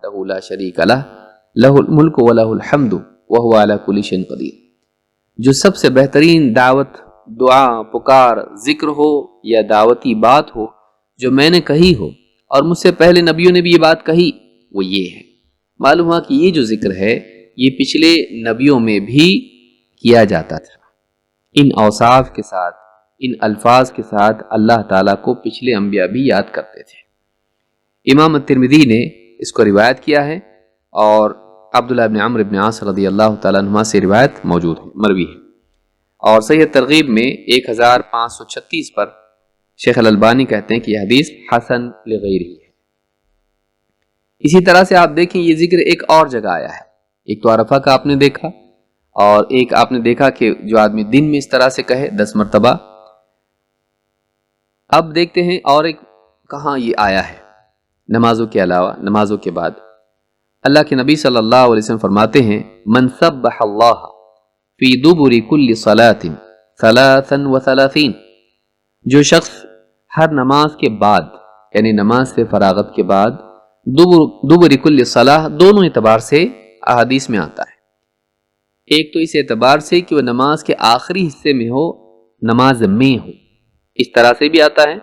وحدہ لا شریک لہ لہ الملک و لہ الحمد وہو علی کل شیء قدیر۔ جو سب سے بہترین دعوت، دعا، پکار، ذکر ہو یا دعوتی بات ہو جو میں نے کہی ہو اور مجھ سے پہلے نبیوں نے بھی یہ بات کہی، وہ یہ ہے۔ معلوم ہوا کہ یہ جو ذکر ہے یہ پچھلے نبیوں میں بھی کیا جاتا تھا، ان اوصاف کے ساتھ، ان الفاظ کے ساتھ اللہ تعالیٰ کو پچھلے انبیاء بھی یاد کرتے تھے۔ امام الترمذی نے اس کو روایت کیا ہے اور عبداللہ بن عمرو بن عاص رضی اللہ تعالیٰ عنہما سے روایت موجود ہے، مروی ہے، اور صحیح ترغیب میں 1536 پر شیخ الالبانی کہتے ہیں کہ یہ حدیث حسن لغیرہ ہے۔ اسی طرح سے آپ دیکھیں یہ ذکر ایک اور جگہ آیا ہے، ایک تو عرفہ کا آپ نے دیکھا، اور ایک آپ نے دیکھا کہ جو آدمی دن میں اس طرح سے کہے 10 مرتبہ۔ اب دیکھتے ہیں اور ایک کہاں یہ آیا ہے نمازوں کے علاوہ، نمازوں کے بعد۔ اللہ کے نبی صلی اللہ علیہ وسلم فرماتے ہیں من سبح اللہ فی دبر کل صلاۃ 33، جو شخص ہر نماز کے بعد، یعنی نماز سے فراغت کے بعد، دبر کل صلاح دونوں اعتبار سے احادیث میں آتا ہے۔ ایک تو اس اعتبار سے کہ وہ نماز کے آخری حصے میں ہو، نماز میں ہو، اس طرح سے بھی آتا ہے،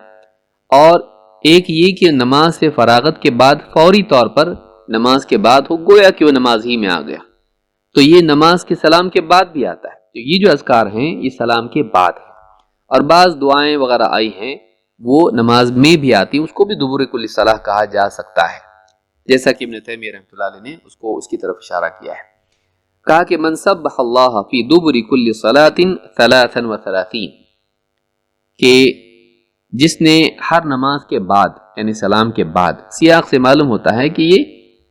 اور ایک یہ کہ نماز سے فراغت کے بعد فوری طور پر نماز کے بعد ہو، گویا کہ وہ نماز ہی میں آ گیا، تو یہ نماز کے سلام کے بعد بھی آتا ہے۔ تو یہ جو اذکار ہیں یہ سلام کے بعد ہے، اور بعض دعائیں وغیرہ آئی ہیں وہ نماز میں بھی آتی ہیں، اس کو بھی دبر کل صلاح کہا جا سکتا ہے، جیسا کہ ابن تیمیہ رحمۃ اللہ علیہ نے اس کی طرف اشارہ کیا ہے۔ کہا کہ من سبح اللہ فی دبر کل صلاۃ 33، کہ جس نے ہر نماز کے بعد، یعنی سلام کے بعد، سیاق سے معلوم ہوتا ہے کہ یہ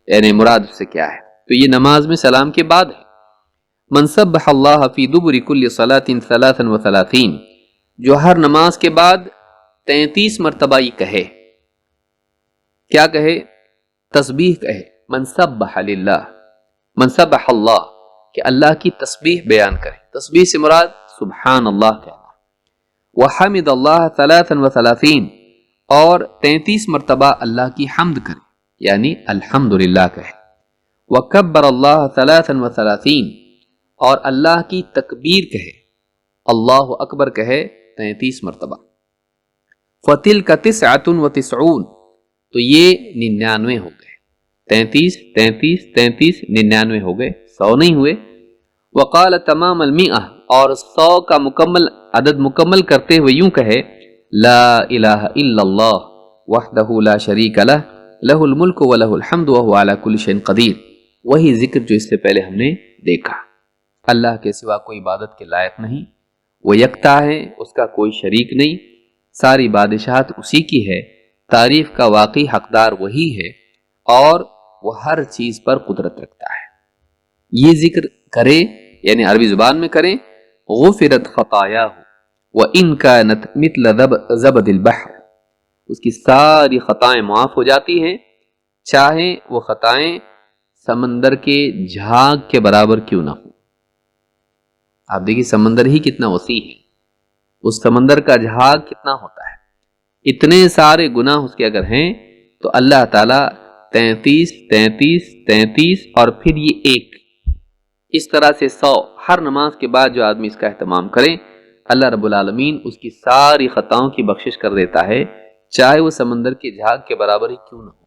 یعنی مراد سے کیا ہے، تو یہ نماز میں سلام کے بعد ہے۔ من سبح اللہ فی دبر کل صلاۃ 33، جو ہر نماز کے بعد 33 مرتبہ یہ کہے، کیا کہے؟ تسبیح کہے۔ من سبح للہ، من سبح اللہ، کہ اللہ کی تسبیح بیان کرے، تسبیح سے مراد سبحان اللہ کہنا۔ وحمد اللہ 33، اور 33 مرتبہ اللہ کی حمد کرے، یعنی الحمدللہ کہے۔ وکبر اللہ 33، اور اللہ کی تکبیر کہے، اللہ اکبر کہے 33 مرتبہ۔ فَتِلْكَ 99، تو یہ 99 ہو گئے، 33 33 33 99 ہو گئے، 100 نہیں ہوئے۔ وقال تمام المئہ، اور 100 کا مکمل عدد مکمل کرتے ہوئے یوں کہے لا الہ الا اللہ وحدہ لا شریک لہ لہ الملک و لہ الحمد وہو علی کل شیء قدیر۔ وہی ذکر جو اس سے پہلے ہم نے دیکھا۔ اللہ کے سوا کوئی عبادت کے لائق نہیں، وہ یکتا ہے، اس کا کوئی شریک نہیں، ساری بادشاہت اسی کی ہے، تعریف کا واقعی حقدار وہی ہے، اور وہ ہر چیز پر قدرت رکھتا ہے۔ یہ ذکر کرے، یعنی عربی زبان میں کریں، غفرت خطایاہ وَإِن كَانَتْ مِثْلَ زَبَدِ الْبَحْرِ، اس کی ساری خطائیں معاف ہو جاتی ہیں، چاہے وہ خطائیں سمندر کے جھاگ کے برابر کیوں نہ ہو۔ آپ دیکھیے سمندر ہی کتنا وسیع ہے، اس سمندر کا جھاگ کتنا ہوتا ہے، اتنے سارے گناہ اس کے اگر ہیں تو اللہ تعالیٰ 33 33 33 اور پھر یہ ایک، اس طرح سے 100 ہر نماز کے بعد جو آدمی اس کا اہتمام کرے، اللہ رب العالمین اس کی ساری خطاؤں کی بخشش کر دیتا ہے، چاہے وہ سمندر کے جھاگ کے برابر ہی کیوں نہ ہو۔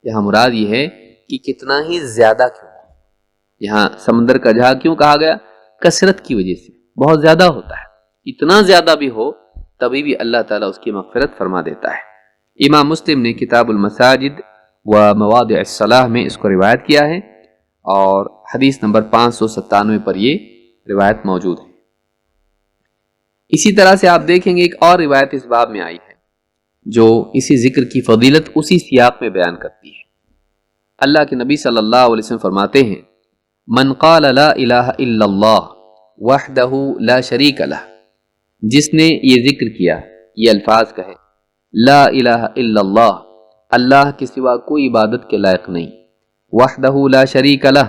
یہاں مراد یہ ہے کہ کتنا ہی زیادہ کیوں ہو۔ یہاں سمندر کا جھاگ کیوں کہا گیا؟ کثرت کی وجہ سے، بہت زیادہ ہوتا ہے، اتنا زیادہ بھی ہو تبھی بھی اللہ تعالیٰ اس کی مغفرت فرما دیتا ہے۔ امام مسلم نے کتاب المساجد و مواضع الصلاح میں اس کو روایت کیا ہے، اور حدیث نمبر 597 پر یہ روایت موجود ہے۔ اسی طرح سے آپ دیکھیں گے ایک اور روایت اس باب میں آئی ہے جو اسی ذکر کی فضیلت اسی سیاق میں بیان کرتی ہے۔ اللہ کے نبی صلی اللہ علیہ وسلم فرماتے ہیں من قال لا الہ الا اللہ وحدہ لا شریک لہ، جس نے یہ ذکر کیا، یہ الفاظ کہے لا الہ الا اللہ، اللہ کے سوا کوئی عبادت کے لائق نہیں، وحدہ لا شریک لہ،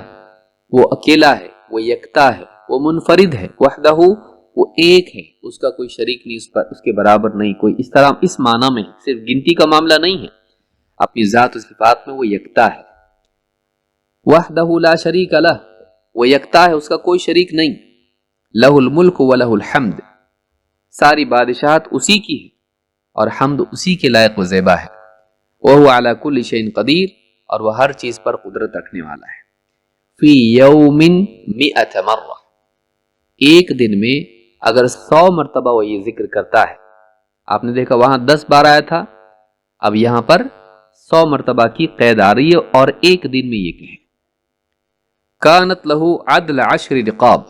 وہ اکیلا ہے، وہ یکتا ہے، وہ منفرد ہے، وحدہ وہ ایک ہے، اس کا کوئی شریک نہیں، اس کے برابر نہیں کوئی، اس طرح اس معنی میں صرف گنتی کا معاملہ نہیں ہے، اپنی ذات و صفات میں وہ یکتا ہے، وحدہ لا شریک لہ، وہ یکتا ہے، اس کا کوئی شریک نہیں، لہ الملک و لہ الحمد، ساری بادشاہت اسی کی ہے اور حمد اسی کے لائق و زیبا ہے، وہو علی کل شیء قدیر، اور وہ ہر چیز پر قدرت رکھنے والا ہے، فی یوم 100 مرہ، ایک دن میں اگر 100 مرتبہ وہ یہ ذکر کرتا ہے، آپ نے دیکھا وہاں 10 بار آیا تھا، اب یہاں پر 100 مرتبہ کی قید آ رہی ہے، اور ایک دن میں یہ کہے، کانت لہ عدل 10 رقاب،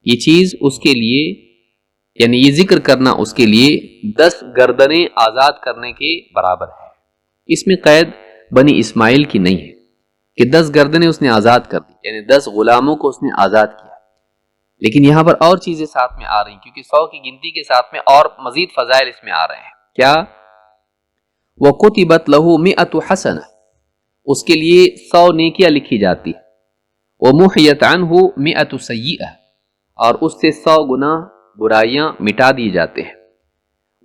یہ چیز اس کے لیے، یعنی یہ ذکر کرنا اس کے لیے 10 گردنیں آزاد کرنے کے برابر ہے۔ اس میں قید بنی اسماعیل کی نہیں ہے کہ 10 گردنیں اس نے آزاد کر دی، یعنی 10 غلاموں کو اس نے آزاد کیا، لیکن یہاں پر اور چیزیں ساتھ میں آ رہی ہیں، کیونکہ 100 کی گنتی کے ساتھ میں اور مزید فضائل اس میں آ رہے ہیں۔ کیا؟ وَكُتِبَتْ لَهُ 100 حسنہ، اس کے لیے 100 نیکیاں لکھی جاتی ہیں، وَمُحْيَتْ عَنْهُ 100 سیئہ، اور اس سے 100 گناہ برائیاں مٹا دی جاتے ہیں۔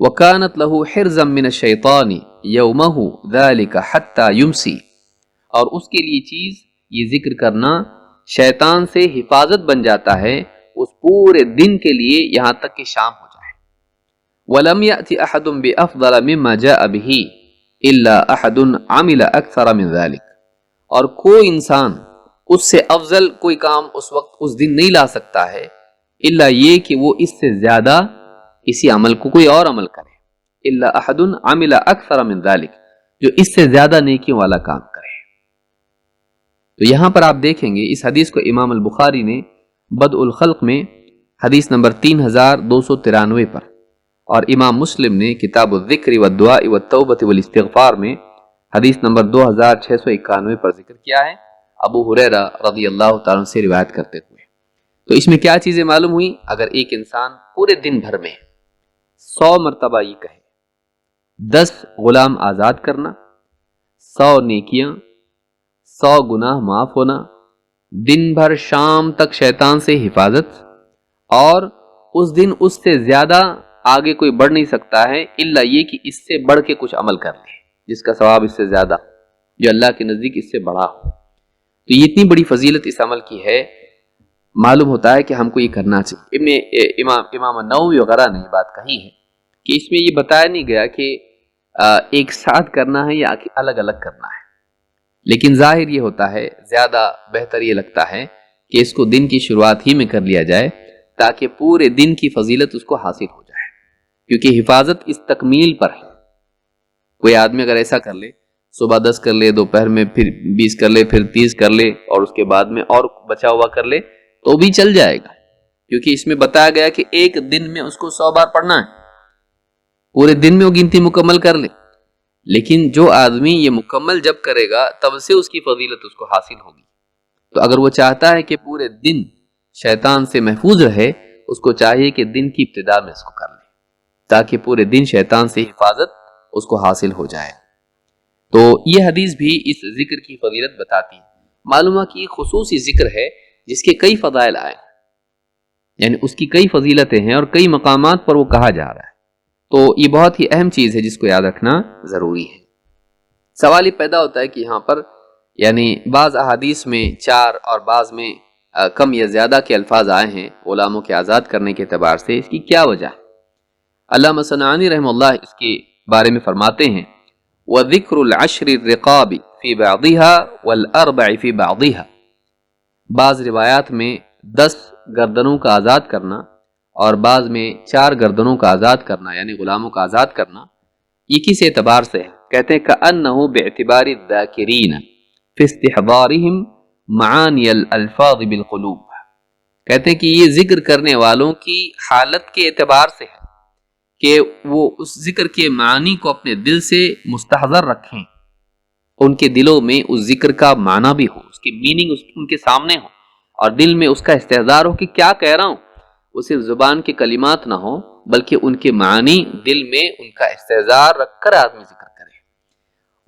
وَكَانَتْ لَهُ حِرْزًا مِّنَ الشَّيْطَانِ يَوْمَهُ ذَلِكَ حَتَّى يُمْسِي، اور اس کے لیے چیز یہ ذکر کرنا شیطان سے حفاظت بن جاتا ہے اس پورے دن کے لیے، یہاں تک کہ شام ہو جائے۔ وَلَمْ يَأْتِ أَحَدٌ بِأَفْضَلَ مِمَّا جَاءَ بِهِ إِلَّا أَحَدٌ عَمِلَ أَكْثَرَ مِنْ ذَلِكَ، اور کوئی انسان اس سے افضل کوئی کام اس وقت اس دن نہیں لا سکتا ہے، الا یہ کہ وہ اس سے زیادہ اسی عمل کو کوئی اور عمل کرے، الا احد عمل اکثر من ذلک، جو اس سے زیادہ نیکیوں والا کام کرے۔ تو یہاں پر آپ دیکھیں گے اس حدیث کو امام البخاری نے بدء الخلق میں حدیث نمبر 3293 پر، اور امام مسلم نے کتاب الذکر والدعاء والتوبۃ والاستغفار میں حدیث نمبر 2691 پر ذکر کیا ہے، ابو ہریرہ رضی اللہ تعالیٰ عنہ سے روایت کرتے ہوئے۔ تو اس میں کیا چیزیں معلوم ہوئی؟ اگر ایک انسان پورے دن بھر میں 100 مرتبہ یہ کہے، 10 غلام آزاد کرنا، 100 نیکیاں، 100 گناہ معاف ہونا، دن بھر شام تک شیطان سے حفاظت، اور اس دن اس سے زیادہ آگے کوئی بڑھ نہیں سکتا ہے الا یہ کہ اس سے بڑھ کے کچھ عمل کر لے جس کا ثواب اس سے زیادہ، جو اللہ کے نزدیک اس سے بڑا ہو۔ تو یہ اتنی بڑی فضیلت اس عمل کی ہے، معلوم ہوتا ہے کہ ہم کو یہ کرنا چاہیے۔ امام نووی وغیرہ نے یہ بات کہی ہے کہ اس میں یہ بتایا نہیں گیا کہ ایک ساتھ کرنا ہے یا الگ الگ کرنا ہے، لیکن ظاہر یہ ہوتا ہے، زیادہ بہتر یہ لگتا ہے کہ اس کو دن کی شروعات ہی میں کر لیا جائے تاکہ پورے دن کی فضیلت اس کو حاصل ہو جائے، کیونکہ حفاظت اس تکمیل پر ہے۔ کوئی آدمی اگر ایسا کر لے، صبح 10 کر لے، دوپہر میں پھر 20 کر لے، پھر 30 کر لے، اور اس کے بعد میں اور بچا ہوا کر لے تو بھی چل جائے گا، کیونکہ اس میں بتایا گیا کہ ایک دن میں اس کو 100 بار پڑھنا ہے، پورے دن میں وہ گنتی مکمل کر لے۔ لیکن جو آدمی یہ مکمل جب کرے گا تب سے اس کی فضیلت اس کو حاصل ہوگی۔ تو اگر وہ چاہتا ہے کہ پورے دن شیطان سے محفوظ رہے، اس کو چاہیے کہ دن کی ابتدا میں اس کو کر لے تاکہ پورے دن شیطان سے حفاظت اس کو حاصل ہو جائے۔ تو یہ حدیث بھی اس ذکر کی فضیلت بتاتی ہے۔ معلوم ہے کہ یہ خصوصی ذکر ہے جس کے کئی فضائل آئے، یعنی اس کی کئی فضیلتیں ہیں اور کئی مقامات پر وہ کہا جا رہا ہے، تو یہ بہت ہی اہم چیز ہے جس کو یاد رکھنا ضروری ہے۔ سوال یہ پیدا ہوتا ہے کہ یہاں پر یعنی بعض احادیث میں 4 اور بعض میں کم یا زیادہ کے الفاظ آئے ہیں غلاموں کے آزاد کرنے کے اعتبار سے، اس کی کیا وجہ ہے؟ علامہ صنعانی رحمہ اللہ اس کے بارے میں فرماتے ہیں، وَذِكْرُ الْعَشْرِ الرِّقَابِ فِي بَعْضِهَا وَالْأَرْبَعِ فِي بَعْضِهَا، بعض روایات میں 10 گردنوں کا آزاد کرنا اور بعض میں 4 گردنوں کا آزاد کرنا، یعنی غلاموں کا آزاد کرنا، یہ کس اعتبار سے ہے؟ کہتے ہیں كَأَنَّهُ بِاعْتِبَارِ الذَّاكِرِينَ فِي اسْتِحْضَارِهِمْ مَعَانِيَ الْأَلْفَاظِ بِالْقُلُوبِ، کہتے ہیں کہ یہ ذکر کرنے والوں کی حالت کے اعتبار سے ہے کہ وہ اس ذکر کے معنی کو اپنے دل سے مستحضر رکھیں، ان کے دلوں میں اس ذکر کا معنی بھی ہو، اس کی میننگ ان کے سامنے ہو، اور دل میں اس کا استحضار ہو کہ کیا کہہ رہا ہوں، وہ صرف زبان کے کلمات نہ ہو بلکہ ان کے معنی دل میں ان کا استحضار رکھ کر آدمی ذکر کرے۔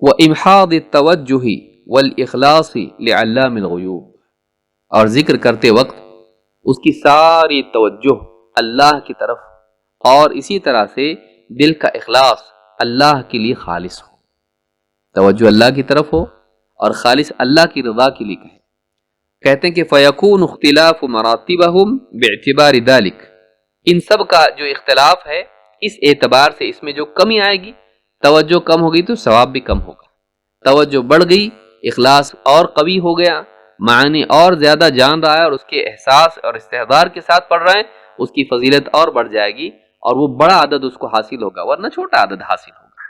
وَإِمْحَاضِ التَّوَجُّهِ وَالْإِخْلَاصِ لِعَلَّامِ الْغُیُوبِ، اور ذکر کرتے وقت اس کی ساری توجہ اللہ کی طرف اور اسی طرح سے دل کا اخلاص اللہ کے لیے خالص ہو، توجہ اللہ کی طرف ہو اور خالص اللہ کی رضا کے لیے کہے. کہتے ہیں کہ فَيَكُونُ اخْتِلَافُ مَرَاتِبَهُمْ بِاعْتِبَارِ ذَلِكَ، ان سب کا جو اختلاف ہے اس اعتبار سے اس میں جو کمی آئے گی، توجہ کم ہوگی تو ثواب بھی کم ہوگا، توجہ بڑھ گئی اخلاص اور قوی ہو گیا، معنی اور زیادہ جان رہا ہے اور اس کے احساس اور استحضار کے ساتھ پڑھ رہے ہیں، اس کی فضیلت اور بڑھ جائے گی اور وہ بڑا عدد اس کو حاصل ہوگا ورنہ چھوٹا عدد حاصل ہوگا.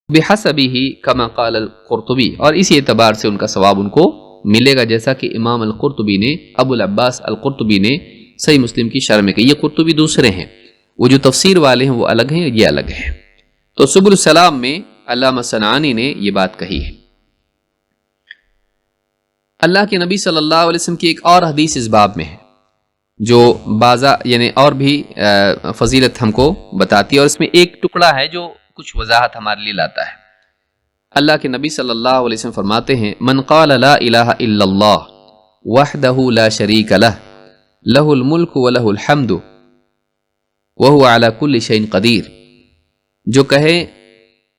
بحسبہ کما قال القرطبی، اور اسی اعتبار سے ان کا ثواب ان کو ملے گا، جیسا کہ امام القرطبی نے، ابو العباس القرطبی نے صحیح مسلم کی شرح میں کہ یہ قرطبی دوسرے ہیں، وہ جو تفسیر والے ہیں وہ الگ ہیں، یہ الگ ہیں. تو سبل السلام میں علامہ صنعانی نے یہ بات کہی ہے. اللہ کے نبی صلی اللہ علیہ وسلم کی ایک اور حدیث اس باب میں ہے جو یعنی اور بھی فضیلت ہم کو بتاتی ہے، اور اس میں ایک ٹکڑا ہے جو کچھ وضاحت ہمارے لیے لاتا ہے. اللہ کے نبی صلی اللہ علیہ وسلم فرماتے ہیں من قال لا الہ الا اللہ وحدہ لا شریک لہ لہ الملک ولہ الحمد وہو علی کل شیء قدیر، جو کہے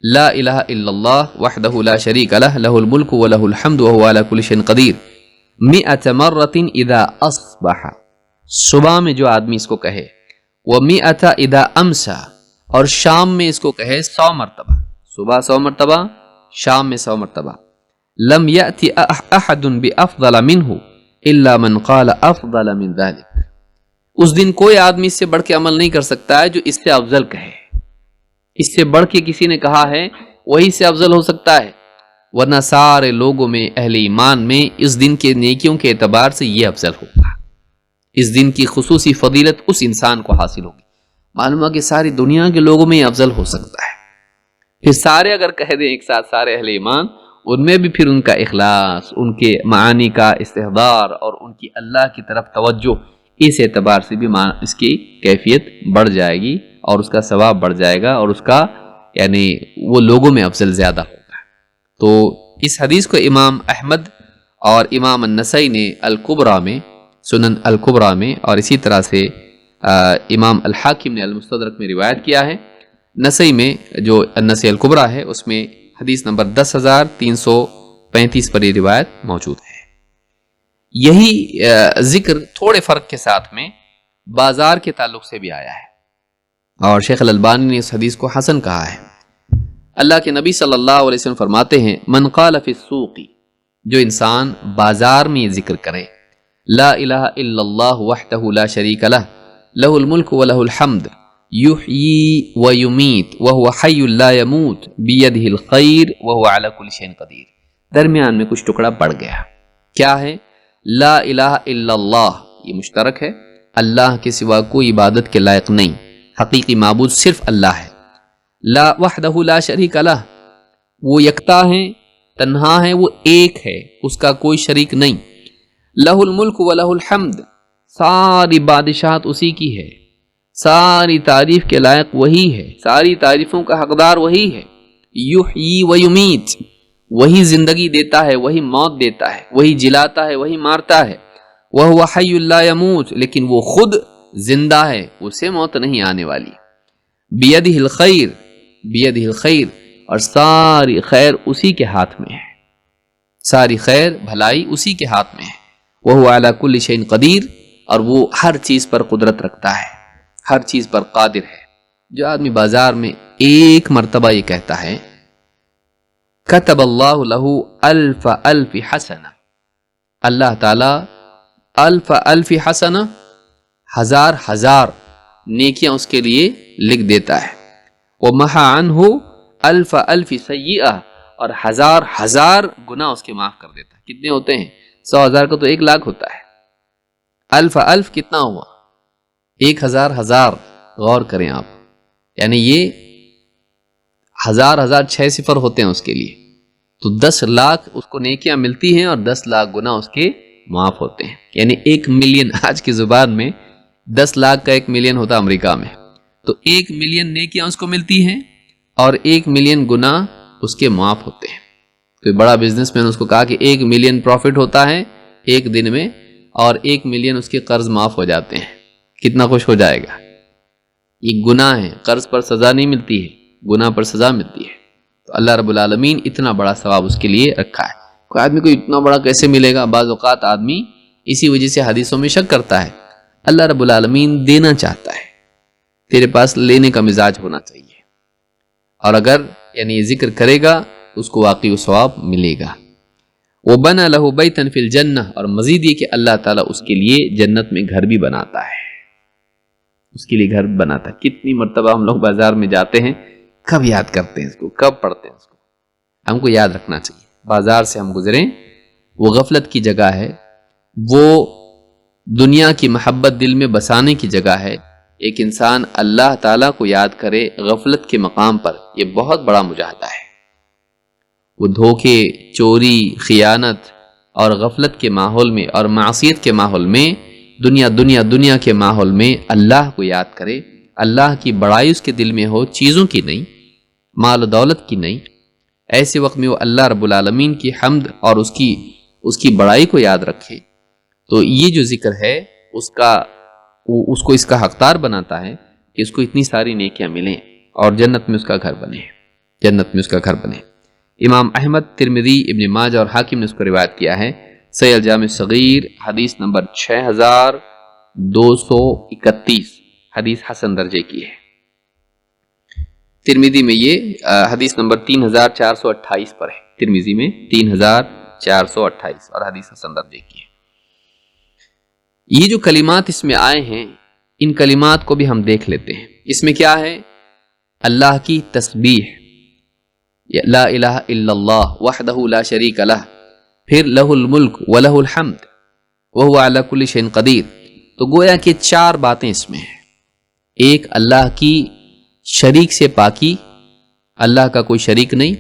لا الہ الا اللہ وحدہ لا شریک لہ لہ الملک ولہ الحمد وہو علی کل شیء قدیر 100 مرۃ اذا اصبح، صبح میں جو آدمی اس کو کہے، و100 اذا امسا، اور شام میں اس کو کہے 100 مرتبہ، صبح 100 مرتبہ، شام میں 100 مرتبہ، لم یأتی احد بافضل منہ الا من قال افضل من ذلک، اس دن کوئی آدمی اس سے بڑھ کے عمل نہیں کر سکتا ہے جو اس سے افضل کہے، اس سے بڑھ کے کسی نے کہا ہے وہی سے افضل ہو سکتا ہے، ورنہ سارے لوگوں میں اہل ایمان میں اس دن کے نیکیوں کے اعتبار سے یہ افضل ہوگا، اس دن کی خصوصی فضیلت اس انسان کو حاصل ہوگی. معلوم ہے کہ ساری دنیا کے لوگوں میں یہ افضل ہو سکتا ہے، پھر سارے اگر کہہ دیں ایک ساتھ سارے اہل ایمان، ان میں بھی پھر ان کا اخلاص، ان کے معانی کا استحضار اور ان کی اللہ کی طرف توجہ، اس اعتبار سے بھی اس کی کیفیت بڑھ جائے گی اور اس کا ثواب بڑھ جائے گا اور اس کا یعنی وہ لوگوں میں افضل زیادہ ہوگا. تو اس حدیث کو امام احمد اور امام النسائی نے الکبریٰ میں، سنن الکبریٰ میں، اور اسی طرح سے امام الحاکم نے المستدرک میں روایت کیا ہے. نسائی میں جو النسائی الکبریٰ ہے اس میں حدیث نمبر 10,335 پر یہ روایت موجود ہے. یہی ذکر تھوڑے فرق کے ساتھ میں بازار کے تعلق سے بھی آیا ہے، اور شیخ الالبانی نے اس حدیث کو حسن کہا ہے. اللہ کے نبی صلی اللہ علیہ وسلم فرماتے ہیں من قال فی السوق، جو انسان بازار میں یہ ذکر کرے لا الہ الا اللہ وحدہ لا شریک لہ لہ الملک ولہ الحمد یحیی ویمیت وہو حی لا یموت بیدہ الخیر وہو علی کل شیء قدیر، درمیان میں کچھ ٹکڑا پڑ گیا، کیا ہے؟ لا الہ الا اللہ، یہ مشترک ہے، اللہ کے سوا کوئی عبادت کے لائق نہیں، حقیقی معبود صرف اللہ ہے. لا وحدہ لا شریک لہ، وہ یکتا ہے، تنہا ہے، وہ ایک ہے، اس کا کوئی شریک نہیں. لہ الملک ولہ الحمد، ساری بادشاہت اسی کی ہے، ساری تعریف کے لائق وہی ہے، ساری تعریفوں کا حقدار وہی ہے. یحیی و یمیت، وہی زندگی دیتا ہے، وہی موت دیتا ہے، وہی جلاتا ہے، وہی مارتا ہے. وہو حی لا یموت، لیکن وہ خود زندہ ہے، اسے موت نہیں آنے والی. بیدہ الخیر، بیدہ الخیر، اور ساری خیر اسی کے ہاتھ میں ہے، ساری خیر بھلائی اسی کے ہاتھ میں ہے. وہو علی کل شیء قدیر، اور وہ ہر چیز پر قدرت رکھتا ہے، ہر چیز پر قادر ہے. جو آدمی بازار میں ایک مرتبہ یہ کہتا ہے کتب اللہ لہ الف الف حسنہ، اللہ تعالی الف الف حسنہ، ہزار ہزار نیکیاں اس کے لیے لکھ دیتا ہے. ومحا عنہ الف الف سیئہ، اور ہزار ہزار گناہ اس کے معاف کر دیتا ہے. کتنے ہوتے ہیں؟ 100,000 کا تو 1,00,000 ہوتا ہے. الف الف کتنا ہوا؟ 1,000 ہزار. غور کریں آپ، یعنی یہ ہزار ہزار 6 صفر ہوتے ہیں اس کے لیے، تو 10 لاکھ اس کو نیکیاں ملتی ہیں اور 10 لاکھ گناہ اس کے معاف ہوتے ہیں. یعنی 1 ملین، آج کی زبان میں 10 لاکھ کا 1 ملین ہوتا امریکہ میں، تو 1 ملین نیکیاں اس کو ملتی ہیں اور 1 ملین گناہ اس کے معاف ہوتے ہیں. کوئی بڑا بزنس مین اس کو کہا کہ 1 ملین پروفٹ ہوتا ہے ایک دن میں اور 1 ملین اس کے قرض معاف ہو جاتے ہیں، کتنا خوش ہو جائے گا. یہ گناہ ہے، قرض پر سزا نہیں ملتی ہے، گناہ پر سزا ملتی ہے. تو اللہ رب العالمین اتنا بڑا ثواب اس کے لیے رکھا ہے. کوئی آدمی کو اتنا بڑا کیسے ملے گا؟ بعض اوقات آدمی اسی وجہ سے حدیثوں میں شک کرتا ہے. اللہ رب العالمین دینا چاہتا ہے، تیرے پاس لینے کا مزاج ہونا چاہیے، اور اگر یعنی ذکر کرے گا اس کو واقعی و ثواب ملے گا. وَبَنَى لَهُ بَيْتًا فِي الْجَنَّةِ، اور مزید یہ کہ اللہ تعالیٰ اس کے لیے جنت میں گھر بھی بناتا ہے، اس کے لیے گھر بناتا ہے. کتنی مرتبہ ہم لوگ بازار میں جاتے ہیں، کب یاد کرتے ہیں اس کو، کب پڑھتے ہیں اس کو؟ ہم کو یاد رکھنا چاہیے. بازار سے ہم گزریں، وہ غفلت کی جگہ ہے، وہ دنیا کی محبت دل میں بسانے کی جگہ ہے. ایک انسان اللہ تعالیٰ کو یاد کرے غفلت کے مقام پر، یہ بہت بڑا مجاہدہ ہے. وہ دھوکے، چوری، خیانت اور غفلت کے ماحول میں اور معصیت کے ماحول میں، دنیا کے ماحول میں اللہ کو یاد کرے، اللہ کی بڑائی اس کے دل میں ہو، چیزوں کی نہیں، مال و دولت کی نہیں. ایسے وقت میں وہ اللہ رب العالمین کی حمد اور اس کی بڑائی کو یاد رکھے. تو یہ جو ذکر ہے اس کو اس کا حقدار بناتا ہے کہ اس کو اتنی ساری نیکیاں ملیں اور جنت میں اس کا گھر بنے، جنت میں اس کا گھر بنے. امام احمد، ترمذی، ابن ماجہ اور حاکم نے اس کو روایت کیا ہے. صحیح الجامع صغیر حدیث نمبر 6231، حدیث حسن درجے کی ہے. ترمذی میں یہ حدیث نمبر 3428 پر ہے، ترمذی میں 3428 اور حدیث حسن درجے کی ہے. یہ جو کلمات اس میں آئے ہیں، ان کلمات کو بھی ہم دیکھ لیتے ہیں. اس میں کیا ہے؟ اللہ کی تسبیح، لا الہ الا اللہ وحدہ لا شریک لہ، پھر لہ الملک ولہ الحمد وہو علی کل شیء قدیر. تو گویا کہ 4 باتیں اس میں ہیں. ایک اللہ کی شریک سے پاکی، اللہ کا کوئی شریک نہیں.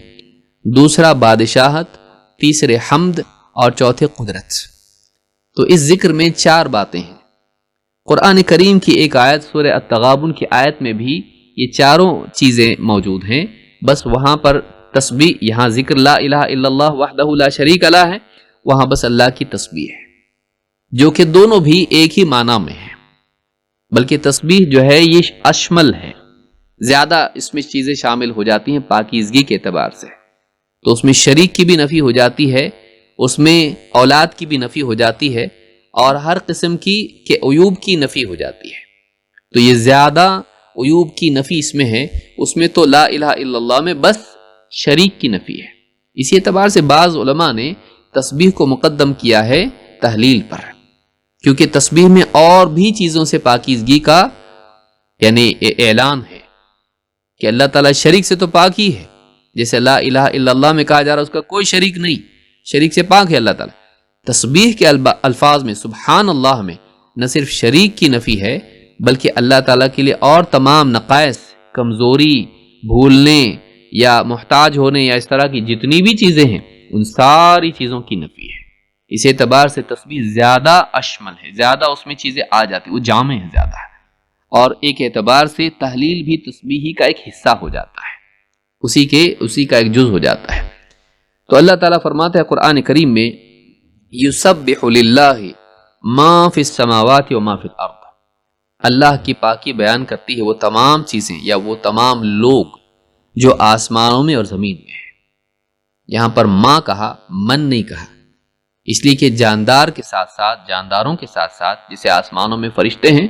دوسرا بادشاہت، تیسرے حمد اور چوتھے قدرت. تو اس ذکر میں 4 باتیں ہیں. قرآن کریم کی ایک آیت سورہ التغابن کی آیت میں بھی یہ چاروں چیزیں موجود ہیں، بس وہاں پر تسبیح، یہاں ذکر لا الہ الا اللہ وحدہ لا شریک لہ ہے، وہاں بس اللہ کی تسبیح ہے، جو کہ دونوں بھی ایک ہی معنی میں ہیں. بلکہ تسبیح جو ہے یہ اشمل ہے، زیادہ اس میں چیزیں شامل ہو جاتی ہیں پاکیزگی کے اعتبار سے. تو اس میں شریک کی بھی نفی ہو جاتی ہے، اس میں اولاد کی بھی نفی ہو جاتی ہے، اور ہر قسم کی کہ عیوب کی نفی ہو جاتی ہے. تو یہ زیادہ عیوب کی نفی اس میں ہے. اس میں تو لا الہ الا اللہ میں بس شریک کی نفی ہے. اسی اعتبار سے بعض علماء نے تسبیح کو مقدم کیا ہے تحلیل پر، کیونکہ تسبیح میں اور بھی چیزوں سے پاکیزگی کا یعنی اعلان ہے کہ اللہ تعالیٰ شریک سے تو پاک ہی ہے. جیسے لا الہ الا اللہ میں کہا جا رہا ہے اس کا کوئی شریک نہیں، شریک سے پاک ہے اللہ تعالیٰ. تسبیح کے الفاظ میں سبحان اللہ میں نہ صرف شریک کی نفی ہے، بلکہ اللہ تعالیٰ کے لیے اور تمام نقائص، کمزوری، بھولنے یا محتاج ہونے یا اس طرح کی جتنی بھی چیزیں ہیں ان ساری چیزوں کی نفی ہے. اس اعتبار سے تسبیح زیادہ اشمل ہے، زیادہ اس میں چیزیں آ جاتی، وہ جامع ہے زیادہ ہے. اور ایک اعتبار سے تحلیل بھی تسبیح ہی کا ایک حصہ ہو جاتا ہے، اسی کا ایک جز ہو جاتا ہے. تو اللہ تعالیٰ فرماتا ہے قرآن کریم میں یسبح للہ ما فی السماوات و ما فی الارض. اللہ کی پاکی بیان کرتی ہے وہ تمام چیزیں یا وہ تمام لوگ جو آسمانوں میں اور زمین میں ہیں. یہاں پر ماں کہا، من نہیں کہا، اس لیے کہ جانداروں کے ساتھ ساتھ جسے آسمانوں میں فرشتے ہیں،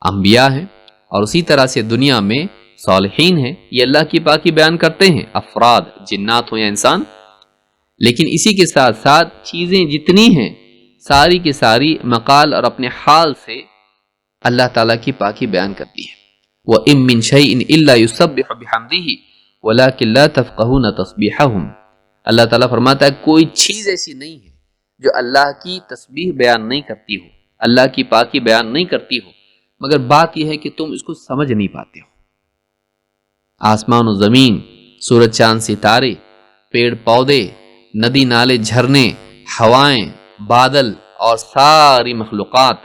انبیاء ہیں، اور اسی طرح سے دنیا میں صالحین ہیں، یہ اللہ کی پاکی بیان کرتے ہیں، افراد، جنات ہوں یا انسان. لیکن اسی کے ساتھ ساتھ چیزیں جتنی ہیں ساری کی ساری مقال اور اپنے حال سے اللہ تعالیٰ کی پاکی بیان کرتی ہے. وَإِن مِّن شَيْءٍ إِلَّا يُسَبِّحُ بِحَمْدِهِ وَلَكِن لَّا تَفْقَهُونَ تَسْبِيحَهُمْ. اللہ تعالیٰ فرماتا ہے کوئی چیز ایسی نہیں ہے جو اللہ کی تسبیح بیان نہیں کرتی ہو، اللہ کی پاکی بیان نہیں کرتی ہو، مگر بات یہ ہے کہ تم اس کو سمجھ نہیں پاتے ہو. آسمان و زمین، سورج چاند ستارے، پیڑ پودے، ندی نالے جھرنے، ہوائیں، بادل اور ساری مخلوقات،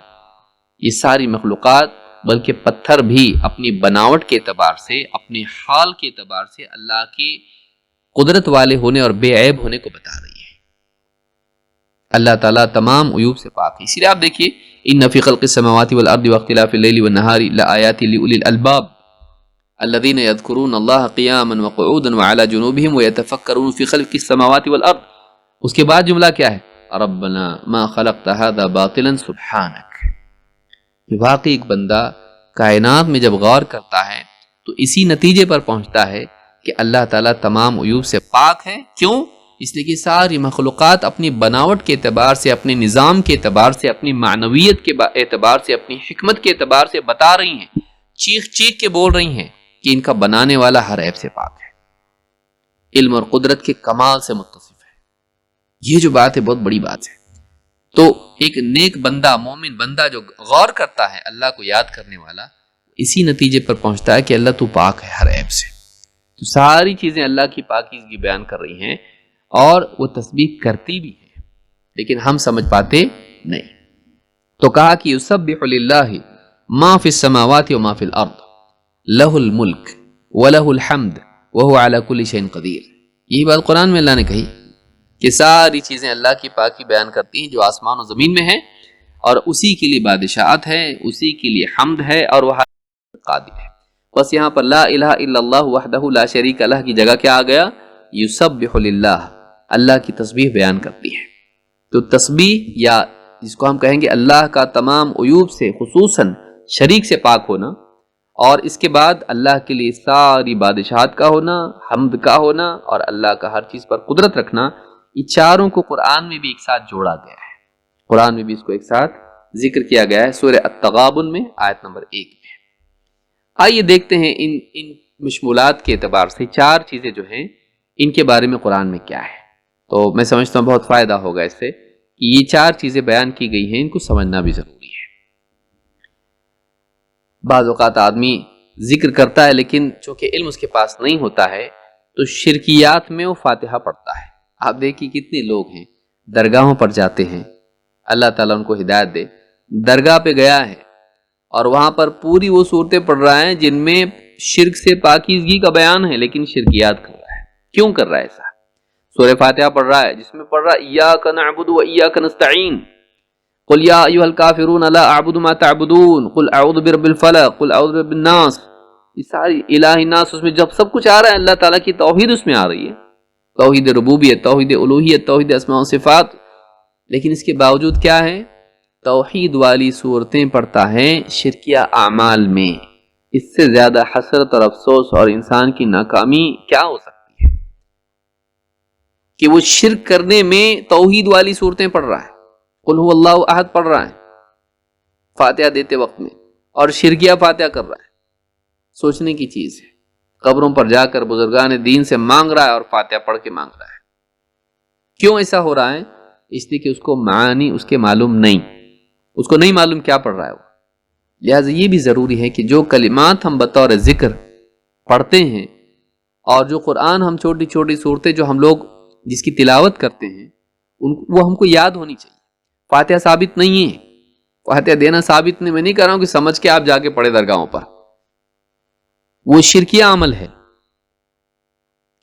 یہ ساری مخلوقات بلکہ پتھر بھی اپنی بناوٹ کے اعتبار سے، اپنے حال کے اعتبار سے اللہ کی قدرت والے ہونے اور بے عیب ہونے کو بتا رہی ہے. اللہ تعالیٰ تمام عیوب سے پاک ہے. اسی لیے آپ دیکھیے ان فی خلق السماوات والارض واختلاف اللیل والنہار لآیات لأولی الالباب الذین یذکرون اللہ قیاما وقعودا وعلی جنوبہم ویتفکرون فی خلق السماوات والارض اس کے بعد جملہ کیا ہے؟ ربنا ما خلقت هذا باطلا سبحانک. کہ واقعی ایک بندہ کائنات میں جب غور کرتا ہے تو اسی نتیجے پر پہنچتا ہے کہ اللہ تعالیٰ تمام عیوب سے پاک ہے. کیوں؟ اس لیے کہ ساری مخلوقات اپنی بناوٹ کے اعتبار سے، اپنے نظام کے اعتبار سے، اپنی معنویت کے اعتبار سے، اپنی حکمت کے اعتبار سے بتا رہی ہیں، چیخ چیخ کے بول رہی ہیں کہ ان کا بنانے والا ہر عیب سے پاک ہے، علم اور قدرت کے کمال سے متصف ہے. یہ جو بات ہے بہت بڑی بات ہے. تو ایک نیک بندہ، مومن بندہ جو غور کرتا ہے، اللہ کو یاد کرنے والا، اسی نتیجے پر پہنچتا ہے کہ اللہ تو پاک ہے ہر عیب سے. تو ساری چیزیں اللہ کی پاکیزگی بیان کر رہی ہیں اور وہ تسبیح کرتی بھی ہیں، لیکن ہم سمجھ پاتے نہیں. تو کہا کہ یسبح للہ ما فی السماوات و ما فی الارض لہ الملک ولہ الحمد وہو علی کل شیء قدیر. یہی بات قرآن میں اللہ نے کہی کہ ساری چیزیں اللہ کی پاکی بیان کرتی ہیں جو آسمان و زمین میں ہیں، اور اسی کے لیے بادشاہت ہے، اسی کے لیے حمد ہے، اور وہ قادر ہے. بس یہاں پر لا الہ الا اللہ وحدہ لا شریک لہ کی جگہ کیا آ گیا؟ یسبح للہ، اللہ کی تسبیح بیان کرتی ہے. تو تسبیح، یا جس کو ہم کہیں گے اللہ کا تمام عیوب سے خصوصاً شریک سے پاک ہونا، اور اس کے بعد اللہ کے لیے ساری بادشاہت کا ہونا، حمد کا ہونا، اور اللہ کا ہر چیز پر قدرت رکھنا، یہ چاروں کو قرآن میں بھی ایک ساتھ جوڑا گیا ہے. قرآن میں بھی اس کو ایک ساتھ ذکر کیا گیا ہے سورہ التغابن میں آیت نمبر 1 میں. آئیے دیکھتے ہیں ان مشمولات کے اعتبار سے چار چیزیں جو ہیں ان کے بارے میں قرآن میں کیا ہے. تو میں سمجھتا ہوں بہت فائدہ ہوگا اس سے کہ یہ چار چیزیں بیان کی گئی ہیں، ان کو سمجھنا بھی ضروری ہے. بعض اوقات آدمی ذکر کرتا ہے لیکن چونکہ علم اس کے پاس نہیں ہوتا ہے تو شرکیات میں وہ فاتحہ پڑھتا ہے. آپ دیکھیے کتنے لوگ ہیں درگاہوں پر جاتے ہیں، اللہ تعالیٰ ان کو ہدایت دے، درگاہ پہ گیا ہے اور وہاں پر پوری وہ صورتیں پڑھ رہا ہے جن میں شرک سے پاکیزگی کا بیان ہے، لیکن شرکیات کر رہا ہے. کیوں کر رہا ہے ایسا؟ سورہ فاتحہ پڑھ رہا ہے جس میں پڑھ رہا ہے ایاک نعبد و ایاک نستعین، قل یا ایھا الکافرون لا اعبد ما تعبدون، قل اعوذ برب الفلق، قل اعوذ برب الناس. یہ ساری الہ الناس اس میں جب سب کچھ آ رہا ہے، اللہ تعالیٰ کی توحید اس میں آ رہی ہے، توحید ربوبیت، توحید الوہیت، توحید اسماء و صفات، لیکن اس کے باوجود کیا ہے؟ توحید والی صورتیں پڑھتا ہے شرکیہ اعمال میں. اس سے زیادہ حسرت اور افسوس اور انسان کی ناکامی کیا ہو سکتی ہے کہ وہ شرک کرنے میں توحید والی صورتیں پڑھ رہا ہے، قل هو اللہ احد پڑھ رہا ہے فاتحہ دیتے وقت میں، اور شرکیہ فاتحہ کر رہا ہے. سوچنے کی چیز ہے. قبروں پر جا کر بزرگان دین سے مانگ رہا ہے اور فاتحہ پڑھ کے مانگ رہا ہے. کیوں ایسا ہو رہا ہے؟ اس لیے کہ اس کو معانی اس کے معلوم نہیں، اس کو نہیں معلوم کیا پڑھ رہا ہے وہ. لہٰذا یہ بھی ضروری ہے کہ جو کلمات ہم بطور ذکر پڑھتے ہیں، اور جو قرآن ہم چھوٹی چھوٹی صورتیں جو ہم لوگ جس کی تلاوت کرتے ہیں، وہ ہم کو یاد ہونی چاہیے. فاتحہ ثابت نہیں ہے، فاتحہ دینا ثابت نہیں. میں نہیں کہہ رہا ہوں کہ سمجھ کے آپ جا کے پڑھے درگاہوں پر، وہ شرکیہ عمل ہے.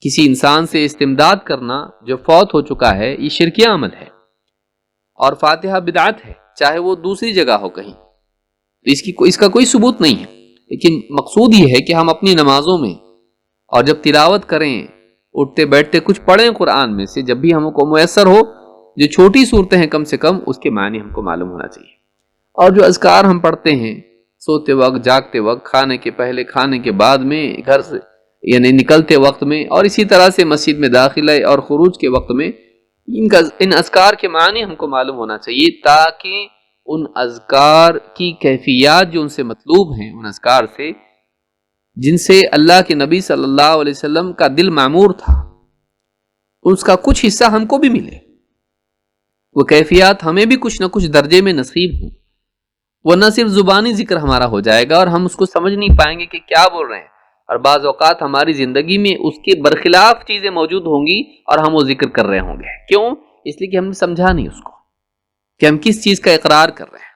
کسی انسان سے استمداد کرنا جو فوت ہو چکا ہے، یہ شرکیہ عمل ہے. اور فاتحہ بدعت ہے، چاہے وہ دوسری جگہ ہو کہیں. تو اس کا کوئی ثبوت نہیں ہے. لیکن مقصود یہ ہے کہ ہم اپنی نمازوں میں اور جب تلاوت کریں، اٹھتے بیٹھتے کچھ پڑھیں قرآن میں سے، جب بھی ہم کو میسر ہو، جو چھوٹی صورتیں ہیں کم سے کم اس کے معنی ہم کو معلوم ہونا چاہیے. اور جو اذکار ہم پڑھتے ہیں سوتے وقت، جاگتے وقت، کھانے کے پہلے، کھانے کے بعد میں، گھر سے یعنی نکلتے وقت میں، اور اسی طرح سے مسجد میں داخلہ اور خروج کے وقت میں، ان اذکار کے معنی ہم کو معلوم ہونا چاہیے، تاکہ ان اذکار کی کیفیات جو ان سے مطلوب ہیں، ان اذکار سے جن سے اللہ کے نبی صلی اللہ علیہ وسلم کا دل معمور تھا، اس کا کچھ حصہ ہم کو بھی ملے، وہ کیفیات ہمیں بھی کچھ نہ کچھ درجے میں نصیب ہوں. وہ نہ صرف زبانی ذکر ہمارا ہو جائے گا اور ہم اس کو سمجھ نہیں پائیں گے کہ کیا بول رہے ہیں، اور بعض اوقات ہماری زندگی میں اس کے برخلاف چیزیں موجود ہوں گی اور ہم وہ ذکر کر رہے ہوں گے. کیوں؟ اس لیے کہ ہم نے سمجھا نہیں اس کو کہ ہم کس چیز کا اقرار کر رہے ہیں.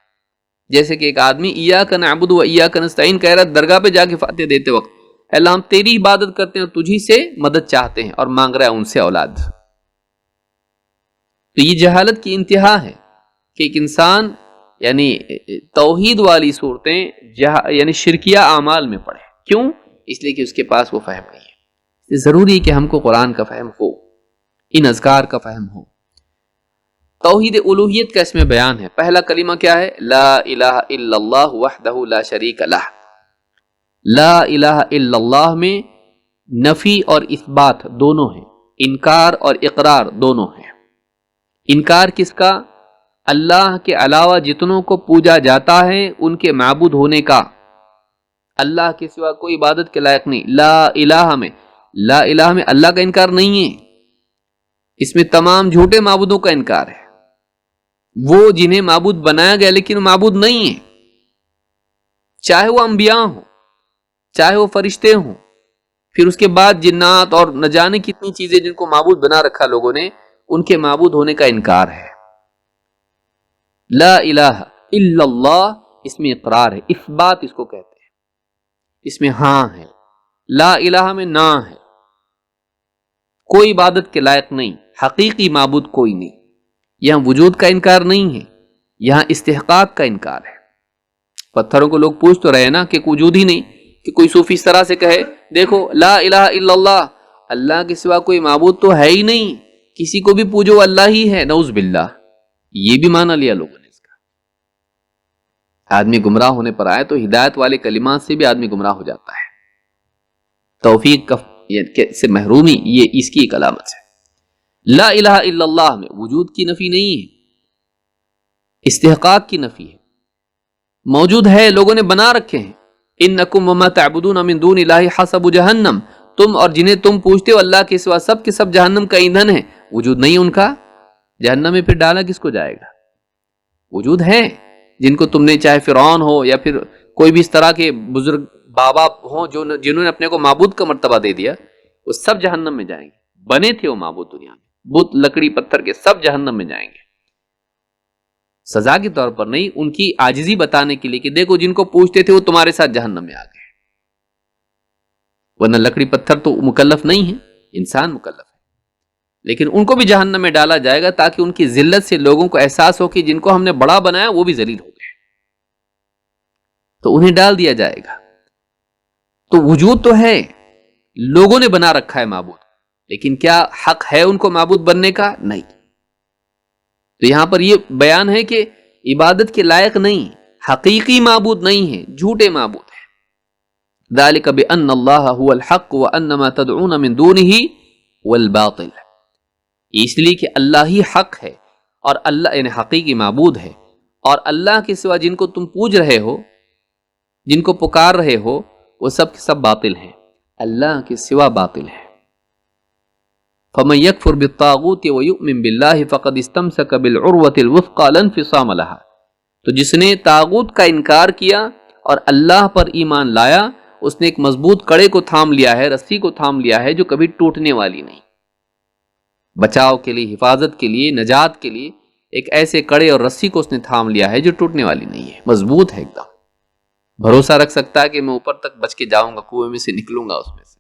جیسے کہ ایک آدمی ایاک نعبد و ایاک نستعین کہہ رہا ہے درگاہ پہ جا کے فاتحہ دیتے وقت، اللہ ہم تیری عبادت کرتے ہیں اور تجھی سے مدد چاہتے ہیں، اور مانگ رہا ہے ان سے اولاد. تو یہ جہالت کی انتہا ہے کہ ایک انسان یعنی توحید والی صورتیں یعنی شرکیہ اعمال میں پڑھے. کیوں؟ اس لیے کہ اس کے پاس وہ فہم نہیں ہے. ضروری ہے کہ ہم کو قرآن کا فہم ہو، ان اذکار کا فہم ہو، توحید الوہیت کا اس میں بیان ہے. پہلا کلمہ کیا ہے؟ لا الہ الا اللہ وحدہ لا شریک لہ. لا الہ الا اللہ میں نفی اور اثبات دونوں ہیں، انکار اور اقرار دونوں ہیں. انکار کس کا؟ اللہ کے علاوہ جتنوں کو پوجا جاتا ہے ان کے معبود ہونے کا. اللہ کے سوا کوئی عبادت کے لائق نہیں. لا الہ میں اللہ کا انکار نہیں ہے، اس میں تمام جھوٹے معبودوں کا انکار ہے. وہ جنہیں معبود بنایا گیا لیکن معبود نہیں ہے، چاہے وہ انبیاء ہوں، چاہے وہ فرشتے ہوں، پھر اس کے بعد جنات اور نہ جانے کتنی چیزیں جن کو معبود بنا رکھا لوگوں نے، ان کے معبود ہونے کا انکار ہے. لا الہ الا اللہ اس میں اقرار ہے، اثبات اس کو کہتے ہیں، اس میں ہاں ہے. لا الہ میں نہ ہے، کوئی عبادت کے لائق نہیں، حقیقی معبود کوئی نہیں. یہاں وجود کا انکار نہیں ہے، یہاں استحقاق کا انکار ہے. پتھروں کو لوگ پوچھ تو رہے نا کہ وجود ہی نہیں، کہ کوئی صوفی اس طرح سے کہے دیکھو لا الہ الا اللہ، اللہ کے سوا کوئی معبود تو ہے ہی نہیں، کسی کو بھی پوجو اللہ ہی ہے. نعوذ باللہ، یہ بھی مانا لیا لوگوں نے اس کا. آدمی گمراہ ہونے پر آئے تو ہدایت والے کلمات سے بھی آدمی گمراہ ہو جاتا ہے. توفیق سے محرومی یہ اس کی ایک علامت ہے. لا الہ الا اللہ میں وجود کی نفی نہیں ہے، استحقاق کی نفی ہے. موجود ہے، لوگوں نے بنا رکھے ہیں. انکم وما تعبدون من دون الہ حسب جہنم، تم اور جنہیں تم پوچھتے ہو اللہ کے سوا سب کے سب جہنم کا ایندھن ہے. وجود نہیں ان کا، جہنم میں پھر ڈالا کس کو جائے گا؟ وجود ہے جن کو تم نے، چاہے فرعون ہو یا پھر کوئی بھی اس طرح کے بزرگ بابا ہوں جنہوں نے اپنے کو معبود کا مرتبہ دے دیا، وہ سب جہنم میں جائیں گے. بنے تھے وہ معبود دنیا میں، بت لکڑی پتھر کے، سب جہنم میں جائیں گے. سزا کے طور پر نہیں، ان کی عاجزی بتانے کے لیے کہ دیکھو جن کو پوچھتے تھے وہ تمہارے ساتھ جہنم میں آ گئے. ورنہ لکڑی پتھر تو مکلف نہیں ہے، انسان مکلف ہے، لیکن ان کو بھی جہنم میں ڈالا جائے گا تاکہ ان کی ذلت سے لوگوں کو احساس ہو کہ جن کو ہم نے بڑا بنایا وہ بھی ذلیل ہو گئے، تو انہیں ڈال دیا جائے گا. تو وجود تو ہے، لوگوں نے بنا رکھا ہے معبود، لیکن کیا حق ہے ان کو معبود بننے کا؟ نہیں. تو یہاں پر یہ بیان ہے کہ عبادت کے لائق نہیں، حقیقی معبود نہیں ہے، جھوٹے معبود ہیں. ذالک بان اللہ هو الحق وان ما تدعون من دونه هو الباطل، اس لیے کہ اللہ ہی حق ہے اور اللہ یعنی حقیقی معبود ہے، اور اللہ کے سوا جن کو تم پوج رہے ہو، جن کو پکار رہے ہو، وہ سب کے سب باطل ہیں، اللہ کے سوا باطل ہے. فمن یکفر بالطاغوت ویؤمن باللہ فقد استمسک بالعروۃ الوثقی لا انفصام لها، تو جس نے طاغوت کا انکار کیا اور اللہ پر ایمان لایا، اس نے ایک مضبوط کڑے کو تھام لیا ہے، رسی کو تھام لیا ہے جو کبھی ٹوٹنے والی نہیں. بچاؤ کے لیے، حفاظت کے لیے، نجات کے لیے ایک ایسے کڑے اور رسی کو اس نے تھام لیا ہے جو ٹوٹنے والی نہیں ہے، مضبوط ہے ایک دم. بھروسہ رکھ سکتا ہے کہ میں اوپر تک بچ کے جاؤں گا، کنویں میں سے نکلوں گا اس میں سے.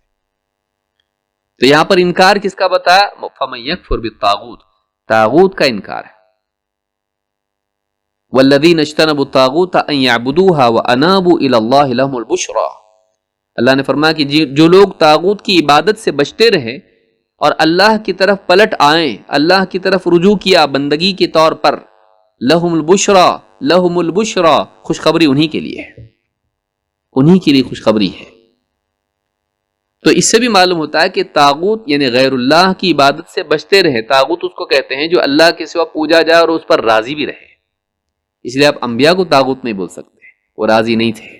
تو یہاں پر انکار کس کا بتایا؟ فمن یکفر بالطاغوت، طاغوت کا انکار ہے. والذین اجتنبوا الطاغوت ان یعبدوها وانابوا الی اللہ لهم البشری، اللہ نے فرمایا کہ جو لوگ طاغوت کی عبادت سے بچتے رہے اور اللہ کی طرف پلٹ آئیں، اللہ کی طرف رجوع کیا بندگی کے طور پر، لہم البشری، لہم البشری، خوشخبری انہی کے لیے ہے، انہی کے لیے خوشخبری ہے. تو اس سے بھی معلوم ہوتا ہے کہ طاغوت یعنی غیر اللہ کی عبادت سے بچتے رہے. طاغوت اس کو کہتے ہیں جو اللہ کے سوا پوجا جائے اور اس پر راضی بھی رہے. اس لیے آپ انبیاء کو طاغوت نہیں بول سکتے، وہ راضی نہیں تھے.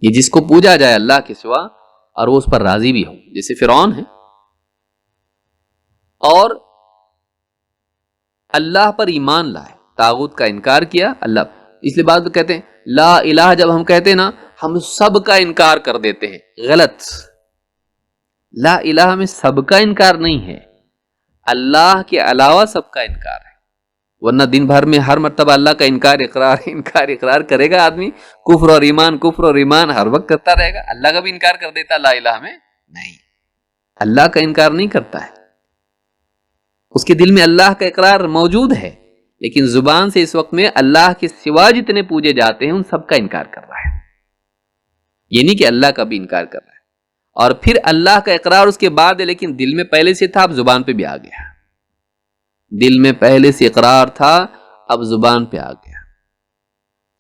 یہ جس کو پوجا جائے اللہ کے سوا اور وہ اس پر راضی بھی ہو، جیسے فرعون ہے، اور اللہ پر ایمان لائے، طاغوت کا انکار کیا. اللہ اس لیے بعد کہتے ہیں لا الہ، جب ہم کہتے ہیں نا ہم سب کا انکار کر دیتے ہیں، غلط. لا الہ میں سب کا انکار نہیں ہے، اللہ کے علاوہ سب کا انکار ہے. ورنہ دن بھر میں ہر مرتبہ اللہ کا انکار اقرار کرے گا آدمی، کفر اور ایمان ہر وقت کرتا رہے گا. اللہ کا بھی انکار کر دیتا لا الہ میں؟ نہیں، اللہ کا انکار نہیں کرتا ہے، اس کے دل میں اللہ کا اقرار موجود ہے، لیکن زبان سے اس وقت میں اللہ کے سوا جتنے پوجے جاتے ہیں ان سب کا انکار کر رہا ہے. یہ نہیں کہ اللہ کا بھی انکار کر رہا ہے، اور پھر اللہ کا اقرار اس کے بعد ہے، لیکن دل میں پہلے سے تھا، اب زبان پہ بھی آ گیا. دل میں پہلے سے اقرار تھا، اب زبان پہ آ گیا۔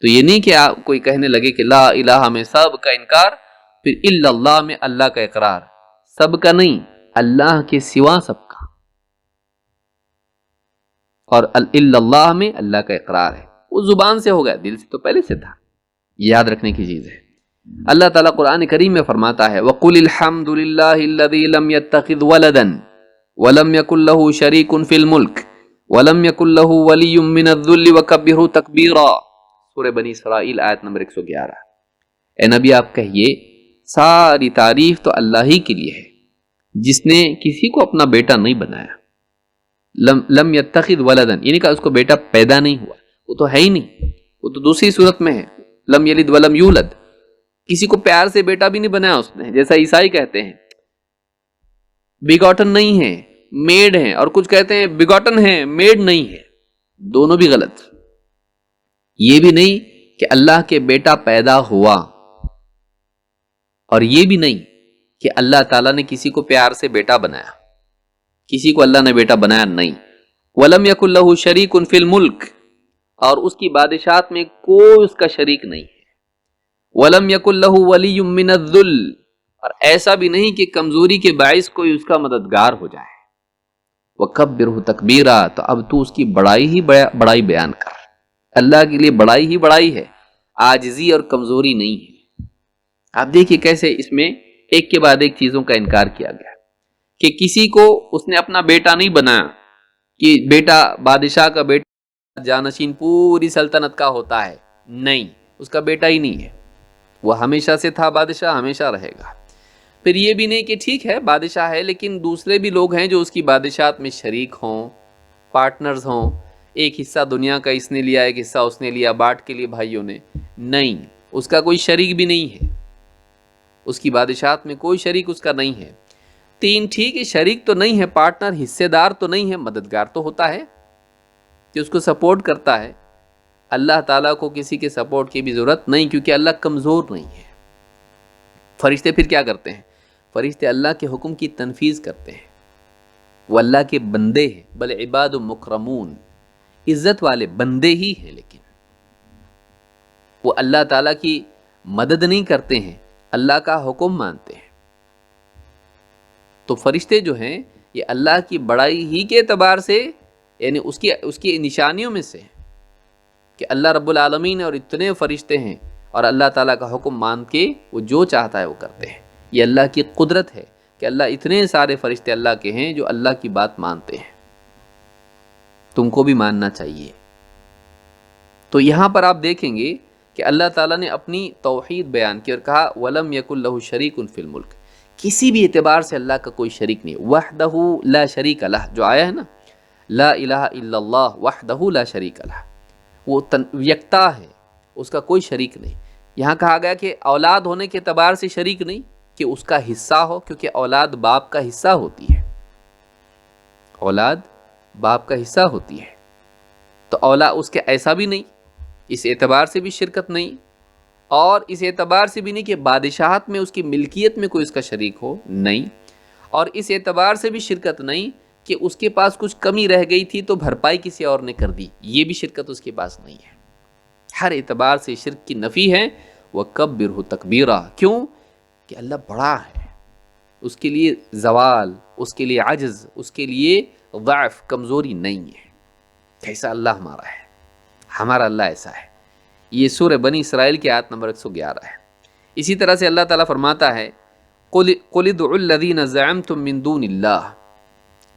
تو یہ نہیں کہ آپ کوئی کہنے لگے کہ لا الہ میں سب کا انکار، پھر الا اللہ میں اللہ کا اقرار، سب کا نہیں، اللہ کے سوا سب کا، اور الا اللہ میں اللہ کا اقرار ہے، وہ زبان سے ہو گیا، دل سے تو پہلے سے تھا۔ یاد رکھنے کی چیز ہے۔ اللہ تعالیٰ قرآن کریم میں فرماتا ہے وَقُلِ الْحَمْدُ لِلَّهِ الَّذِي لَمْ يَتَّخِذْ وَلَدًا وَلَمْ يَكُنْ لَهُ شَرِيكٌ فِي الْمُلْكِ وَلَمْ يَكُنْ لَهُ وَلِيٌّ مِّنَ الذُّلِّ وَكَبِّرْهُ تَكْبِيرًا، سورہ بنی اسرائیل آیت نمبر 111۔ اے نبی آپ کہیے ساری تعریف تو اللہ ہی کے لیے ہے جس نے کسی کو اپنا بیٹا نہیں بنایا۔ لم يتخذ ولدا، یعنی کہ اس کو بیٹا پیدا نہیں ہوا، وہ تو ہے ہی نہیں، وہ تو دوسری صورت میں ہے، لم یلد ولم یولد، کسی کو پیار سے بیٹا بھی نہیں بنایا اس نے، جیسا عیسائی کہتے ہیں بیگاٹن نہیں ہے میڈ ہے، اور کچھ کہتے ہیں بیگاٹن ہے میڈ نہیں ہے، دونوں بھی غلط۔ یہ بھی نہیں کہ اللہ کے بیٹا پیدا ہوا، اور یہ بھی نہیں کہ اللہ تعالیٰ نے کسی کو پیار سے بیٹا بنایا، کسی کو اللہ نے بیٹا بنایا نہیں۔ وَلَمْ يَكُنْ لَهُ شَرِيكٌ فِي الْمُلْكِ، اور اس کی بادشاہت میں کوئی اس کا شریک نہیں ہے۔ وَلَمْ يَكُنْ لَهُ وَلِيٌّ مِّنَ الذُّلِّ، اور ایسا بھی نہیں کہ کمزوری کے باعث کوئی اس کا مددگار ہو جائے۔ وَكَبِّرْهُ تَكْبِيرًا، تو اب تو اس کی بڑائی بیان کر۔ اللہ کے لیے بڑائی ہی بڑائی ہے، عاجزی اور کمزوری نہیں ہے۔ آپ دیکھیے کیسے اس میں ایک کے بعد ایک چیزوں کا انکار کیا گیا، کہ کسی کو اس نے اپنا بیٹا نہیں بنایا، کہ بیٹا بادشاہ کا بیٹا جانشین پوری سلطنت کا ہوتا ہے، نہیں، اس کا بیٹا ہی نہیں ہے، وہ ہمیشہ سے تھا بادشاہ، ہمیشہ رہے گا۔ پھر یہ بھی نہیں کہ ٹھیک ہے بادشاہ ہے لیکن دوسرے بھی لوگ ہیں جو اس کی بادشاہت میں شریک ہوں، پارٹنرز ہوں، ایک حصہ دنیا کا اس نے لیا، ایک حصہ اس نے لیا، بانٹ کے لیے بھائیوں نے، نہیں، اس کا کوئی شریک بھی نہیں ہے، اس کی بادشاہت میں کوئی شریک اس کا نہیں ہے۔ تین ٹھیک ہے، شریک تو نہیں ہے، پارٹنر حصے دار تو نہیں ہے، مددگار تو ہوتا ہے کہ اس کو سپورٹ کرتا ہے۔ اللہ تعالیٰ کو کسی کے سپورٹ کی بھی ضرورت نہیں، کیونکہ اللہ کمزور نہیں ہے۔ فرشتے پھر کیا کرتے ہیں؟ فرشتے اللہ کے حکم کی تنفیذ کرتے ہیں، وہ اللہ کے بندے ہیں، بل عباد مکرمون، عزت والے بندے ہی ہیں، لیکن وہ اللہ تعالیٰ کی مدد نہیں کرتے ہیں، اللہ کا حکم مانتے ہیں۔ تو فرشتے جو ہیں یہ اللہ کی بڑائی ہی کے اعتبار سے، یعنی اس کی نشانیوں میں سے کہ اللہ رب العالمین اور اتنے فرشتے ہیں، اور اللہ تعالیٰ کا حکم مان کے وہ جو چاہتا ہے وہ کرتے ہیں۔ یہ اللہ کی قدرت ہے کہ اللہ اتنے سارے فرشتے اللہ کے ہیں جو اللہ کی بات مانتے ہیں، تم کو بھی ماننا چاہیے۔ تو یہاں پر آپ دیکھیں گے کہ اللہ تعالیٰ نے اپنی توحید بیان کی اور کہا وَلَمْ يَكُنْ لَهُ شَرِيكٌ فِي الْمُلْكِ، کسی بھی اعتبار سے اللہ کا کوئی شریک نہیں، وَحْدَهُ لَا شَرِيكَ لَهُ، جو آیا ہے نا لا الہ الا اللہ وحدہ لا شریک لہ، وہ یکتا ہے، اس کا کوئی شریک نہیں۔ یہاں کہا گیا کہ اولاد ہونے کے اعتبار سے شریک نہیں کہ اس کا حصہ ہو، کیونکہ اولاد باپ کا حصہ ہوتی ہے، اولاد باپ کا حصہ ہوتی ہے، تو اولاد اس کے ایسا بھی نہیں، اس اعتبار سے بھی شرکت نہیں، اور اس اعتبار سے بھی نہیں کہ بادشاہت میں اس کی ملکیت میں کوئی اس کا شریک ہو، نہیں، اور اس اعتبار سے بھی شرکت نہیں کہ اس کے پاس کچھ کمی رہ گئی تھی تو بھرپائی کسی اور نے کر دی، یہ بھی شرکت اس کے پاس نہیں ہے۔ ہر اعتبار سے شرک کی نفی ہے۔ وَكَبِّرْهُ تَكْبِيرًا، کیوں کہ اللہ بڑا ہے، اس کے لیے زوال، اس کے لیے عجز، اس کے لیے ضعف، کمزوری نہیں ہے۔ کیسا اللہ ہمارا ہے، ہمارا اللہ ایسا ہے۔ یہ سورہ بنی اسرائیل کی آیت نمبر 111 ہے۔ اسی طرح سے اللہ تعالیٰ فرماتا ہے قُلِ ادْعُوا الَّذِينَ زَعَمْتُم مِّن دُونِ اللَّهِ،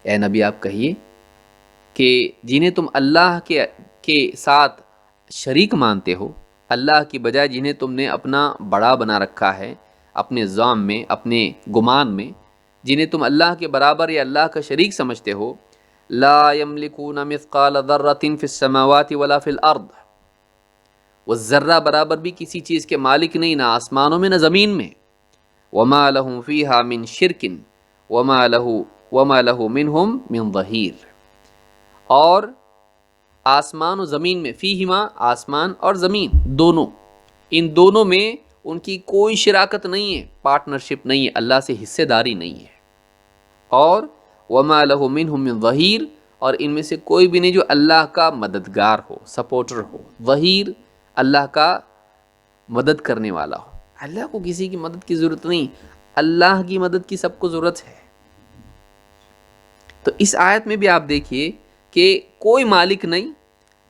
اے نبی آپ کہیے کہ جنہیں تم اللہ کے ساتھ شریک مانتے ہو، اللہ کی بجائے جنہیں تم نے اپنا بڑا بنا رکھا ہے، اپنے ظام میں، اپنے گمان میں، جنہیں تم اللہ کے برابر یا اللہ کا شریک سمجھتے ہو، لا یملکون مثقال ذرۃ فی السماوات ولا فی الارض، وہ ذرہ برابر بھی کسی چیز کے مالک نہیں، نہ آسمانوں میں نہ زمین میں، وما لہم فیہا من شرک وما لہ منہم من ظہیر، اور آسمان و زمین میں، فیہما آسمان اور زمین دونوں، ان دونوں میں ان کی کوئی شراکت نہیں ہے، پارٹنرشپ نہیں ہے، اللہ سے حصے داری نہیں ہے، اور وما لہ منہم من ظہیر، اور ان میں سے کوئی بھی نہیں جو اللہ کا مددگار ہو، سپورٹر ہو، ظہیر، اللہ کا مدد کرنے والا ہو۔ اللہ کو کسی کی مدد کی ضرورت نہیں، اللہ کی مدد کی سب کو ضرورت ہے۔ تو اس آیت میں بھی آپ دیکھیے کہ کوئی مالک نہیں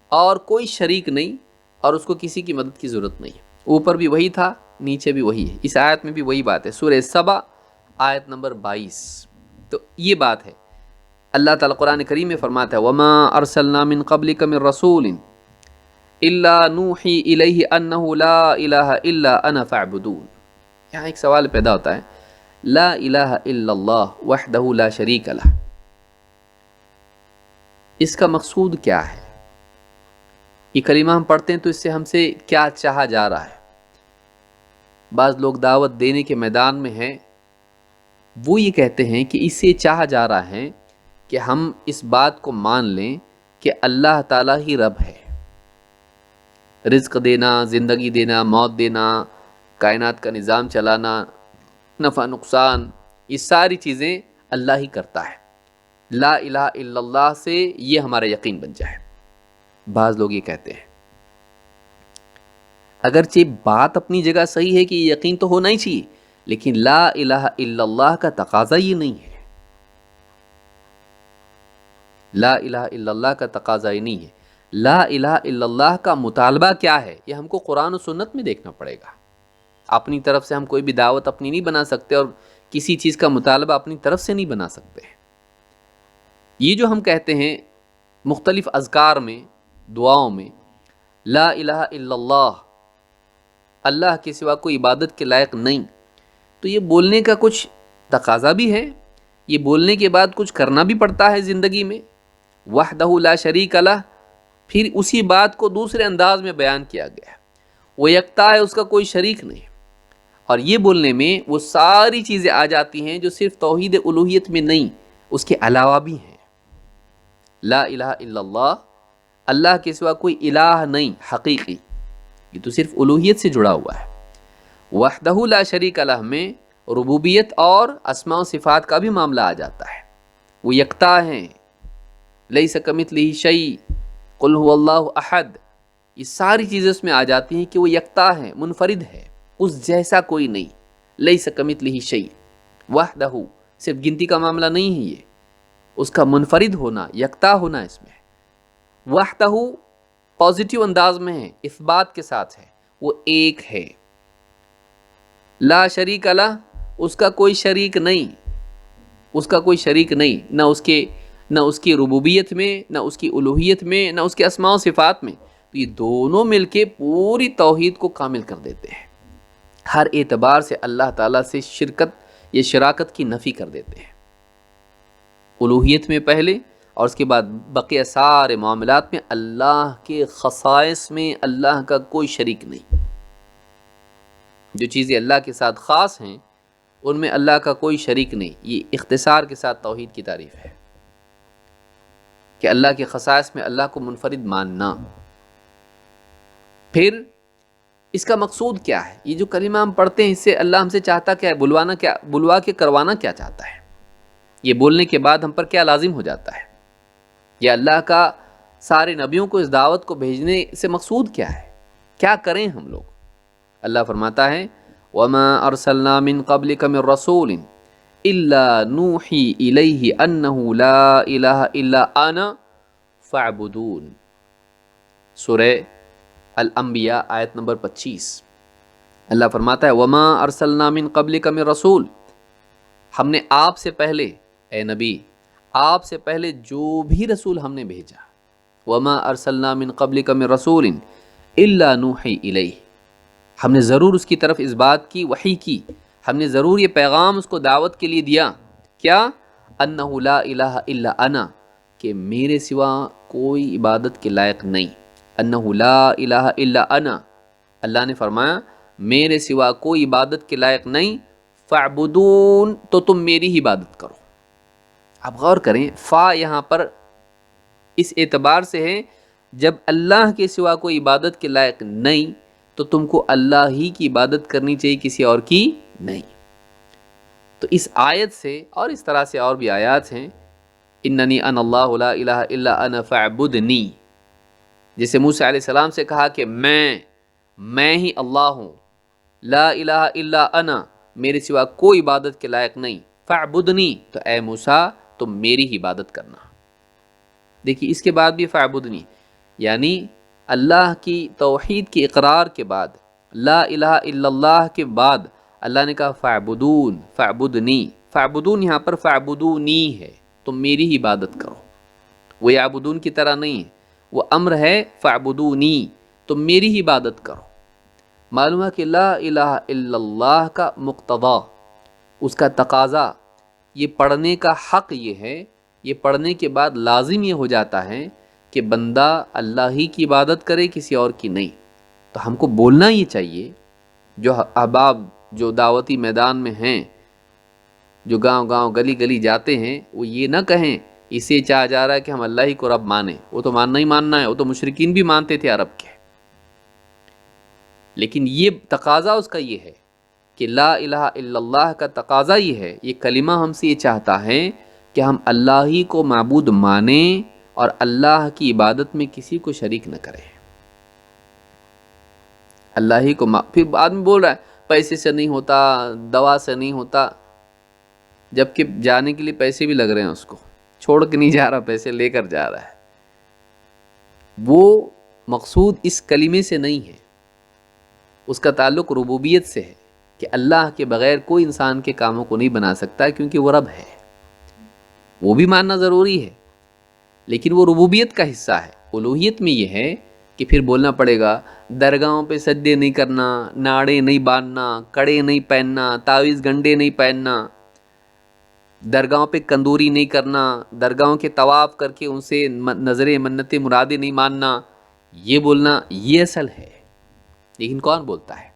اور کوئی شریک نہیں اور اس کو کسی کی مدد کی ضرورت نہیں۔ اوپر بھی وہی تھا، نیچے بھی وہی ہے، اس آیت میں بھی وہی بات ہے۔ سورہ سبا آیت نمبر 22۔ تو یہ بات ہے، اللہ تعالیٰ قرآن کریم میں فرماتا ہے وَمَا أَرْسَلْنَا مِن قَبْلِكَ مِن رَّسُولٍ إِلَّا نُوحِي إِلَيْهِ أَنَّهُ لَا إِلَٰهَ إِلَّا أَنَا فَاعْبُدُونِ۔ یہاں ایک سوال پیدا ہوتا ہے، لا الہ الا اللہ وحدہ لا شریک لہ، اس کا مقصود کیا ہے؟ یہ کلمہ ہم پڑھتے ہیں تو اس سے ہم سے کیا چاہا جا رہا ہے؟ بعض لوگ دعوت دینے کے میدان میں ہیں، وہ یہ کہتے ہیں کہ اس سے چاہا جا رہا ہے کہ ہم اس بات کو مان لیں کہ اللہ تعالیٰ ہی رب ہے، رزق دینا، زندگی دینا، موت دینا، کائنات کا نظام چلانا، نفع نقصان، یہ ساری چیزیں اللہ ہی کرتا ہے۔ لا الہ الا اللہ سے یہ ہمارا یقین بن جائے۔ بعض لوگ یہ کہتے ہیں، اگرچہ بات اپنی جگہ صحیح ہے کہ یہ یقین تو ہونا ہی چاہیے، لیکن لا الہ الا اللہ کا تقاضا یہ نہیں ہے، لا الہ الا اللہ کا تقاضا یہ نہیں ہے۔ لا الہ الا اللہ کا مطالبہ کیا ہے، یہ ہم کو قرآن و سنت میں دیکھنا پڑے گا۔ اپنی طرف سے ہم کوئی بھی دعوت اپنی نہیں بنا سکتے اور کسی چیز کا مطالبہ اپنی طرف سے نہیں بنا سکتے۔ یہ جو ہم کہتے ہیں مختلف اذکار میں، دعاؤں میں، لا الہ الا اللہ، اللہ کے سوا کوئی عبادت کے لائق نہیں، تو یہ بولنے کا کچھ تقاضا بھی ہے، یہ بولنے کے بعد کچھ کرنا بھی پڑتا ہے زندگی میں۔ وحدہ لا شریک لہ، پھر اسی بات کو دوسرے انداز میں بیان کیا گیا ہے، وہ یکتا ہے، اس کا کوئی شریک نہیں۔ اور یہ بولنے میں وہ ساری چیزیں آ جاتی ہیں جو صرف توحید الوہیت میں نہیں، اس کے علاوہ بھی ہیں۔ لا الہ الا اللہ، اللہ کے سوا کوئی الہ نہیں حقیقی، یہ تو صرف الوہیت سے جڑا ہوا ہے۔ وحدہ لا شریک لہ میں ربوبیت اور اسماء و صفات کا بھی معاملہ آ جاتا ہے، وہ یکتا ہیں، لیس کمثلہ شیء، قل هو اللہ احد، یہ ساری چیزیں اس میں آ جاتی ہیں کہ وہ یکتا ہے، منفرد ہے، اس جیسا کوئی نہیں۔ لیس کمثلہ شیء، وحدہ، صرف گنتی کا معاملہ نہیں ہے، یہ اس کا منفرد ہونا، یکتا ہونا اس میں۔ وحدہ پازیٹیو انداز میں ہے، اثبات کے ساتھ ہے، وہ ایک ہے۔ لا شریک لہ، اس کا کوئی شریک نہیں، اس کا کوئی شریک نہیں، نہ اس کی ربوبیت میں، نہ اس کی الوہیت میں، نہ اس کے اسماء و صفات میں۔ تو یہ دونوں مل کے پوری توحید کو کامل کر دیتے ہیں، ہر اعتبار سے اللہ تعالیٰ سے شرکت یا شراکت کی نفی کر دیتے ہیں، الوہیت میں پہلے، اور اس کے بعد بقیہ سارے معاملات میں اللہ کے خصائص میں اللہ کا کوئی شریک نہیں۔ جو چیزیں اللہ کے ساتھ خاص ہیں ان میں اللہ کا کوئی شریک نہیں۔ یہ اختصار کے ساتھ توحید کی تعریف ہے کہ اللہ کے خصائص میں اللہ کو منفرد ماننا۔ پھر اس کا مقصود کیا ہے؟ یہ جو کلمہ ہم پڑھتے ہیں اس سے اللہ ہم سے چاہتا کیا ہے؟ بلوا کے کروانا کیا چاہتا ہے؟ یہ بولنے کے بعد ہم پر کیا لازم ہو جاتا ہے؟ یا اللہ کا سارے نبیوں کو اس دعوت کو بھیجنے سے مقصود کیا ہے؟ کیا کریں ہم لوگ؟ اللہ فرماتا ہے وَمَا أَرْسَلْنَا مِن قَبْلِكَ مِن رَّسُولٍ إِلَّا نُوحِي إِلَيْهِ أَنَّهُ لَا إِلَٰهَ إِلَّا أَنَا فَاعْبُدُونِ، سورہ الانبیاء آیت نمبر 25۔ اللہ فرماتا ہے وَمَا أَرْسَلْنَا مِن قَبْلِكَ مِن رَّسُولٍ، ہم نے آپ سے پہلے، اے نبی، آپ سے پہلے جو بھی رسول ہم نے بھیجا، وَمَا أَرْسَلْنَا مِن قَبْلِكَ مِن رَّسُولٍ إِلَّا نُوحِي إِلَيْهِ، ہم نے ضرور اس کی طرف اس بات کی وحی کی، ہم نے ضرور یہ پیغام اس کو دعوت کے لیے دیا، کیا؟ انہ لا الہ الا انا، کہ میرے سوا کوئی عبادت کے لائق نہیں۔ انہ لا الہ الا انا، اللہ نے فرمایا میرے سوا کوئی عبادت کے لائق نہیں، فاعبدون، تو تم میری ہی عبادت کرو۔ آپ غور کریں، فا یہاں پر اس اعتبار سے ہے جب اللہ کے سوا کوئی عبادت کے لائق نہیں تو تم کو اللہ ہی کی عبادت کرنی چاہیے، کسی اور کی نہیں۔ تو اس آیت سے اور اس طرح سے اور بھی آیات ہیں اننی انا اللہ لا الہ الا انا فاعبدنی، جیسے موسیٰ علیہ السلام سے کہا کہ میں ہی اللہ ہوں، لا الہ الا انا، میرے سوا کوئی عبادت کے لائق نہیں، فاعبدنی، تو اے موسیٰ تم میری ہی عبادت کرنا۔ دیکھیے اس کے بعد بھی فاعبدنی، یعنی اللہ کی توحید کی اقرار کے بعد، لا الہ الا اللہ کے بعد اللہ نے کہا فاعبدون، فاعبدنی، فاعبدون یہاں پر فاعبدونی ہے، تم میری ہی عبادت کرو، وہ یعبدون کی طرح نہیں ہے، وہ امر ہے فاعبدونی، تم میری ہی عبادت کرو۔ معلوم ہے کہ لا الہ الا اللہ کا مقتضا، اس کا تقاضا، یہ پڑھنے کا حق یہ ہے، یہ پڑھنے کے بعد لازم یہ ہو جاتا ہے کہ بندہ اللہ ہی کی عبادت کرے، کسی اور کی نہیں۔ تو ہم کو بولنا یہ چاہیے، جو احباب جو دعوتی میدان میں ہیں، جو گاؤں گاؤں گلی گلی جاتے ہیں، وہ یہ نہ کہیں اسے چاہا جا رہا ہے کہ ہم اللہ ہی کو رب مانیں، وہ تو ماننا ہی ماننا ہے، وہ تو مشرکین بھی مانتے تھے عرب کے، لیکن یہ تقاضا اس کا یہ ہے کہ لا الہ الا اللہ کا تقاضا یہ ہے، یہ کلمہ ہم سے یہ چاہتا ہے کہ ہم اللہ ہی کو معبود مانیں اور اللہ کی عبادت میں کسی کو شریک نہ کریں۔ اللہ ہی کو پھر بعد میں بول رہا ہے پیسے سے نہیں ہوتا، دوا سے نہیں ہوتا، جبکہ جانے کے لیے پیسے بھی لگ رہے ہیں، اس کو چھوڑ کے نہیں جا رہا، پیسے لے کر جا رہا ہے۔ وہ مقصود اس کلمے سے نہیں ہے، اس کا تعلق ربوبیت سے ہے کہ اللہ کے بغیر کوئی انسان کے کاموں کو نہیں بنا سکتا، کیونکہ وہ رب ہے، وہ بھی ماننا ضروری ہے، لیکن وہ ربوبیت کا حصہ ہے۔ الوہیت میں یہ ہے کہ پھر بولنا پڑے گا درگاہوں پہ سجدے نہیں کرنا، ناڑے نہیں باندھنا، کڑے نہیں پہننا، تعویذ گنڈے نہیں پہننا، درگاہوں پہ کندوری نہیں کرنا، درگاہوں کے طواف کر کے ان سے نظریں منتیں مرادیں نہیں ماننا، یہ بولنا یہ اصل ہے، لیکن کون بولتا ہے؟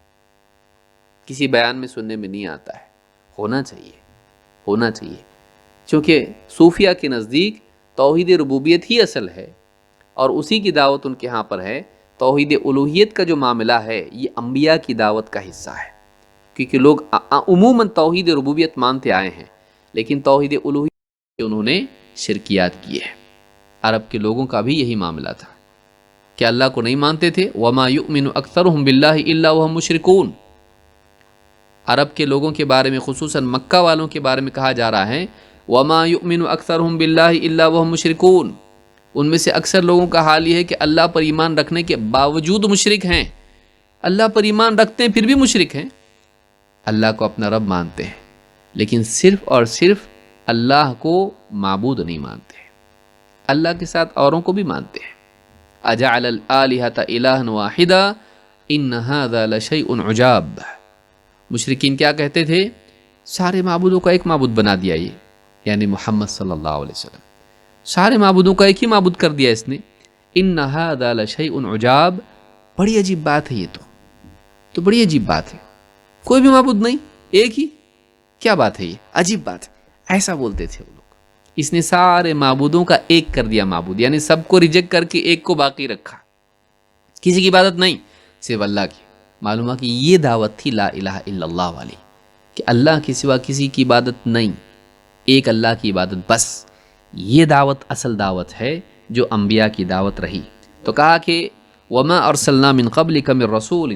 کسی بیان میں سننے میں نہیں آتا ہے۔ ہونا چاہیے، چونکہ صوفیہ کے نزدیک توحید ربوبیت ہی اصل ہے، اور اسی کی دعوت ان کے ہاں پر ہے۔ توحید الوہیت کا جو معاملہ ہے یہ انبیاء کی دعوت کا حصہ ہے، کیونکہ لوگ عموماً توحید ربوبیت مانتے آئے ہیں، لیکن توحید الوہیت انہوں نے شرکیات کیے ہیں۔ عرب کے لوگوں کا بھی یہی معاملہ تھا کہ اللہ کو نہیں مانتے تھے، وَمَا يُؤْمِنُ أَكْثَرُهُمْ بِاللَّهِ إِلَّا وَهُمْ مُشْرِكُونَ۔ عرب کے لوگوں کے بارے میں، خصوصاً مکہ والوں کے بارے میں کہا جا رہا ہے وَمَا يُؤْمِنُ أَكْثَرُهُمْ بِاللَّهِ إِلَّا وَهُمْ مُشْرِكُونَ، ان میں سے اکثر لوگوں کا حال یہ ہے کہ اللہ پر ایمان رکھنے کے باوجود مشرک ہیں، اللہ پر ایمان رکھتے ہیں پھر بھی مشرک ہیں، اللہ کو اپنا رب مانتے ہیں لیکن صرف اور صرف اللہ کو معبود نہیں مانتے، اللہ کے ساتھ اوروں کو بھی مانتے ہیں۔ اجعل الآلہۃ الہا واحدا ان ھذا لشیء عجاب، مشرکین کیا کہتے تھے؟ سارے معبودوں کا ایک معبود بنا دیا، یہ یعنی محمد صلی اللہ علیہ وسلم، سارے معبودوں کا ایک ہی معبود کر دیا اس نے، ان ھذا لشیء عجاب، بڑی عجیب بات ہے، یہ تو بڑی عجیب بات ہے، کوئی بھی معبود نہیں، ایک ہی، کیا بات ہے یہ، عجیب بات ہے، ایسا بولتے تھے وہ لوگ۔ اس نے سارے معبودوں کا ایک کر دیا معبود، یعنی سب کو ریجیکٹ کر کے ایک کو باقی رکھا، کسی کی عبادت نہیں، صرف اللہ کی۔ معلوم ہے کہ یہ دعوت تھی لا الہ الا اللہ والی، کہ اللہ کے سوا کسی کی عبادت نہیں، ایک اللہ کی عبادت بس۔ یہ دعوت اصل دعوت ہے جو انبیاء کی دعوت رہی۔ تو کہا کہ وما ارسلنا من قبلک من رسول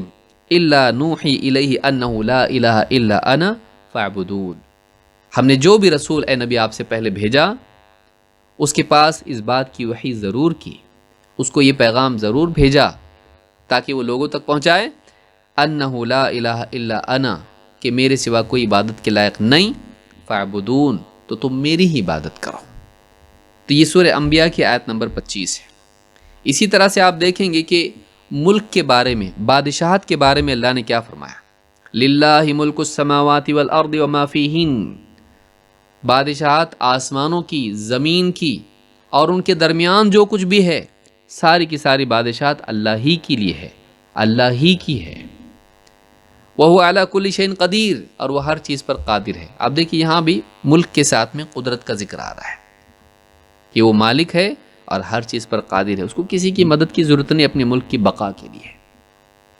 الا نوحی الیہ انہ لا الہ الا انا فاعبدون، ہم نے جو بھی رسول اے نبی آپ سے پہلے بھیجا اس کے پاس اس بات کی وحی ضرور کی، اس کو یہ پیغام ضرور بھیجا تاکہ وہ لوگوں تک پہنچائے، انہ لا الہ الا انا، کہ میرے سوا کوئی عبادت کے لائق نہیں، فاعبدون، تو تم میری ہی عبادت کرو۔ تو یہ سورہ انبیاء کی آیت نمبر 25 ہے۔ اسی طرح سے آپ دیکھیں گے کہ ملک کے بارے میں، بادشاہت کے بارے میں اللہ نے کیا فرمایا؟ للہ ملک السماوات والارض وما فیہن، بادشاہت آسمانوں کی، زمین کی اور ان کے درمیان جو کچھ بھی ہے، ساری کی ساری بادشاہت اللہ ہی کے لیے ہے، اللہ ہی کی ہے۔ وَهُوَ عَلَى كُلِّ شَيْءٍ قَدِيرٌ، اور وہ ہر چیز پر قادر ہے۔ اب دیکھیے یہاں بھی ملک کے ساتھ میں قدرت کا ذکر آ رہا ہے کہ وہ مالک ہے اور ہر چیز پر قادر ہے، اس کو کسی کی مدد کی ضرورت نہیں اپنے ملک کی بقا کے لیے،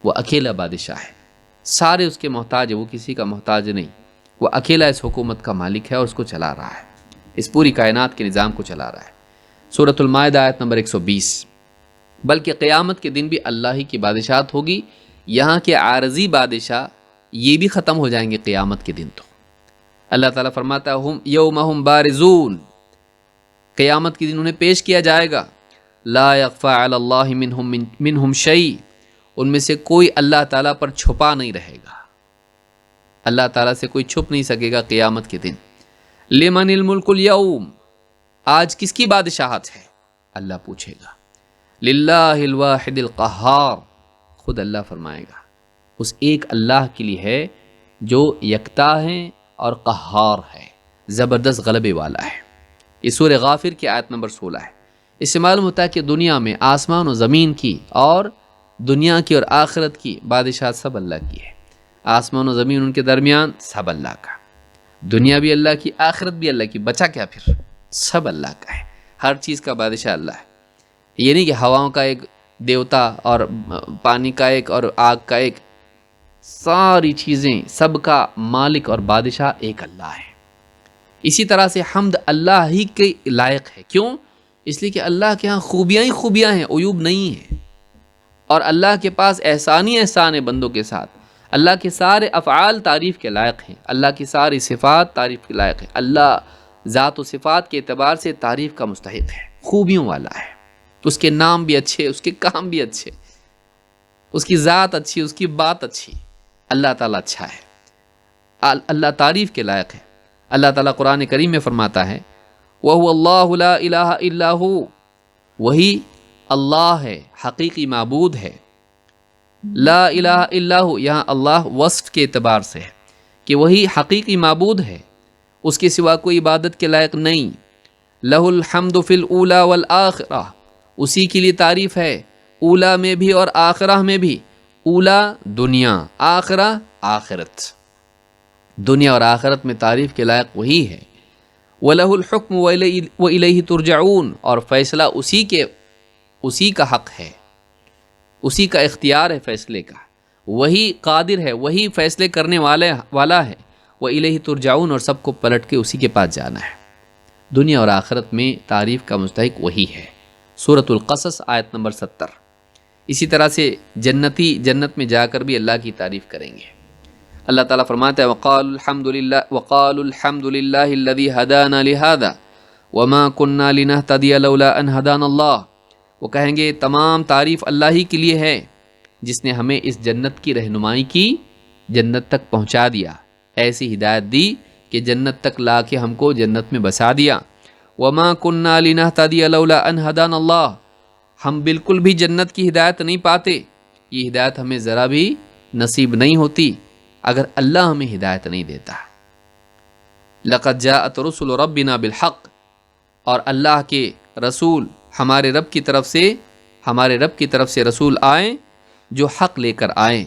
وہ اکیلا بادشاہ ہے، سارے اس کے محتاج ہے، وہ کسی کا محتاج نہیں، وہ اکیلا اس حکومت کا مالک ہے اور اس کو چلا رہا ہے۔ اس پوری کائنات کے نظام کو چلا رہا ہے۔ سورۃ المائدہ آیت نمبر 120۔ بلکہ قیامت کے دن بھی اللہ ہی کی بادشاہت ہوگی، یہاں کے عارضی بادشاہ یہ بھی ختم ہو جائیں گے قیامت کے دن۔ تو اللہ تعالیٰ فرماتا ہے ہم یوم ہم بارزون، قیامت کے دن انہیں پیش کیا جائے گا، لا یخفی علی اللہ منہم شیء، ان میں سے کوئی اللہ تعالیٰ پر چھپا نہیں رہے گا، اللہ تعالیٰ سے کوئی چھپ نہیں سکے گا قیامت کے دن۔ لمن الملک اليوم، آج کس کی بادشاہت ہے؟ اللہ پوچھے گا۔ للہ الواحد القہار، خود اللہ فرمائے گا اس ایک اللہ کے لیے ہے جو یکتا ہے اور قہار ہے، زبردست غلبے والا ہے۔ یہ سورہ غافر کی آیت نمبر 16 ہے۔ اس سے معلوم ہوتا ہے کہ دنیا میں آسمان و زمین کی اور دنیا کی اور آخرت کی بادشاہت سب اللہ کی ہے۔ آسمان و زمین ان کے درمیان سب اللہ کا، دنیا بھی اللہ کی، آخرت بھی اللہ کی، بچا کیا پھر؟ سب اللہ کا ہے، ہر چیز کا بادشاہ اللہ ہے۔ یہ نہیں کہ ہواؤں کا ایک دیوتا اور پانی کا ایک اور آگ کا ایک، ساری چیزیں سب کا مالک اور بادشاہ ایک اللہ ہے۔ اسی طرح سے حمد اللہ ہی کے لائق ہے، کیوں؟ اس لیے کہ اللہ کے ہاں خوبیاں ہی خوبیاں ہیں، عیوب نہیں ہیں، اور اللہ کے پاس احسان ہی احسان ہے بندوں کے ساتھ۔ اللہ کے سارے افعال تعریف کے لائق ہیں، اللہ کی ساری صفات تعریف کے لائق ہیں۔ اللہ ذات و صفات کے اعتبار سے تعریف کا مستحق ہے، خوبیوں والا ہے، اس کے نام بھی اچھے، اس کے کام بھی اچھے، اس کی ذات اچھی، اس کی بات اچھی، اللہ تعالیٰ اچھا ہے، اللہ تعریف کے لائق ہے۔ اللہ تعالیٰ قرآن کریم میں فرماتا ہے وَهُوَ اللَّهُ لَا إِلَٰهَ إِلَّا هُوَ، وہی اللہ ہے، حقیقی معبود ہے۔ لا الہ الا ہو، یہاں اللہ وصف کے اعتبار سے ہے کہ وہی حقیقی معبود ہے، اس کے سوا کوئی عبادت کے لائق نہیں۔ لہ الحمد فی الاولی والآخرہ، اسی کے لیے تعریف ہے اولا میں بھی اور آخرہ میں بھی۔ اولا دنیا، آخرہ آخرت، دنیا اور آخرت میں تعریف کے لائق وہی ہے۔ وَلَهُ الْحُكْمُ وَإِلَيْهِ تُرْجَعُونَ، اور فیصلہ اسی کا حق ہے، اسی کا اختیار ہے فیصلے کا، وہی قادر ہے، وہی فیصلے کرنے والا ہے۔ وَإِلَيْهِ تُرْجَعُونَ، اور سب کو پلٹ کے اسی کے پاس جانا ہے۔ دنیا اور آخرت میں تعریف کا مستحق وہی ہے۔ سورۃ القصص آیت نمبر 70۔ اسی طرح سے جنتی جنت میں جا کر بھی اللہ کی تعریف کریں گے۔ اللہ تعالیٰ فرماتا ہے وَقَالُوا الْحَمْدُ لِلَّهِ الَّذِي هَدَانَا لِهَذَا وَمَا كُنَّا لِنَهْتَدِيَ لَوْلَا أَنْ هَدَانَا اللَّهُ، وہ کہیں گے تمام تعریف اللہ ہی کے لیے ہے جس نے ہمیں اس جنت کی رہنمائی کی، جنت تک پہنچا دیا، ایسی ہدایت دی کہ جنت تک لا کے ہم کو جنت میں بسا دیا۔ وَمَا كُنَّا لِنَهْتَدِيَ لَوْلَا أَنْ هَدَانَا اللَّهُ، ہم بالکل بھی جنت کی ہدایت نہیں پاتے، یہ ہدایت ہمیں ذرا بھی نصیب نہیں ہوتی اگر اللہ ہمیں ہدایت نہیں دیتا۔ لَقَدْ جَاءَتْ رُسُلُ رَبِّنَا بِالْحَقِّ، اور اللہ کے رسول ہمارے رب کی طرف سے رسول آئیں جو حق لے کر آئیں۔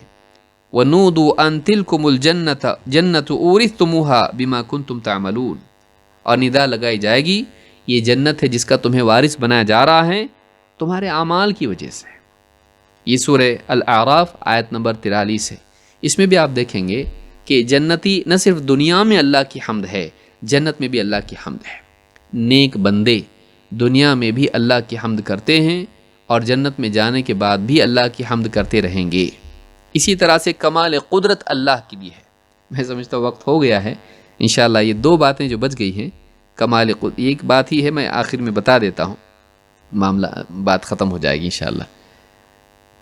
وَنُودُوا أَن تِلْكُمُ الْجَنَّةُ أُورِثْتُمُوهَا بِمَا كُنْتُمْ تَعْمَلُونَ، اور ندا لگائی جائے گی یہ جنت ہے جس کا تمہیں وارث بنایا جا رہا ہے تمہارے اعمال کی وجہ سے۔ یہ سورہ الاعراف آیت نمبر 43 ہے۔ اس میں بھی آپ دیکھیں گے کہ جنتی نہ صرف دنیا میں اللہ کی حمد ہے، جنت میں بھی اللہ کی حمد ہے۔ نیک بندے دنیا میں بھی اللہ کی حمد کرتے ہیں اور جنت میں جانے کے بعد بھی اللہ کی حمد کرتے رہیں گے۔ اسی طرح سے کمال قدرت اللہ کے لیے ہے۔ میں سمجھتا ہوں وقت ہو گیا ہے، انشاءاللہ یہ دو باتیں جو بچ گئی ہیں، کمال قدرت ایک بات ہی ہے، میں آخر میں بتا دیتا ہوں، معاملہ بات ختم ہو جائے گی انشاءاللہ۔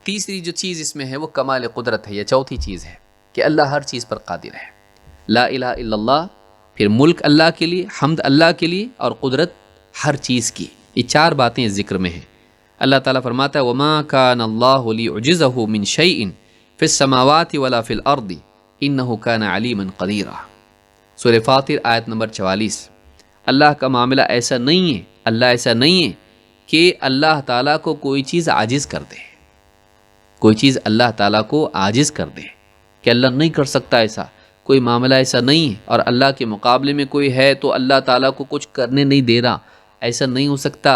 تیسری جو چیز اس میں ہے وہ کمال قدرت ہے، یا چوتھی چیز ہے کہ اللہ ہر چیز پر قادر ہے۔ لا الہ الا اللہ، پھر ملک اللہ کے لیے، حمد اللہ کے لیے، اور قدرت ہر چیز کی۔ یہ چار باتیں اس ذکر میں ہیں۔ اللہ تعالیٰ فرماتا ہے وَمَا كَانَ اللَّهُ لِيُعْجِزَهُ مِنْ شَيْءٍ فِي السَّمَاوَاتِ وَلَا فِي الْأَرْضِ إِنَّهُ كَانَ عَلِيمًا قَدِيرًا۔ سورہ فاطر آیت نمبر 44۔ اللہ کا معاملہ ایسا نہیں ہے، اللہ ایسا نہیں ہے کہ اللہ تعالیٰ کو کوئی چیز عاجز کر دے، کوئی چیز اللہ تعالیٰ کو عاجز کر دے کہ اللہ نہیں کر سکتا، ایسا کوئی معاملہ ایسا نہیں ہے، اور اللہ کے مقابلے میں کوئی ہے تو اللہ تعالیٰ کو کچھ کرنے نہیں دے رہا، ایسا نہیں ہو سکتا۔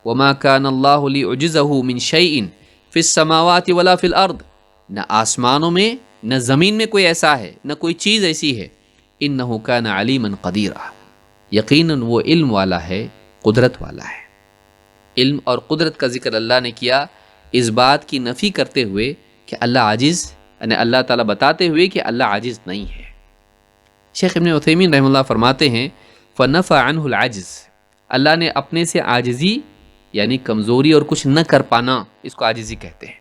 وَمَا كَانَ اللَّهُ لِيُعْجِزَهُ مِنْ شَيْءٍ فِي السَّمَاوَاتِ وَلَا فِي الْأَرْضِ، نہ آسمانوں میں نہ زمین میں کوئی ایسا ہے، نہ کوئی چیز ایسی ہے۔ إِنَّهُ كَانَ عَلِيمًا قَدِيرًا، یقیناً وہ علم والا ہے، قدرت والا ہے۔ علم اور قدرت کا ذکر اللہ نے کیا اس بات کی نفی کرتے ہوئے کہ اللہ عاجز، یعنی اللہ تعالیٰ بتاتے ہوئے کہ اللہ عاجز نہیں ہے۔ شیخ ابن عثیمین رحمہ اللہ فرماتے ہیں فَنَفَى عَنْهُ الْعَجْزِ، اللہ نے اپنے سے عاجزی یعنی کمزوری اور کچھ نہ کر پانا، اس کو عاجزی کہتے ہیں،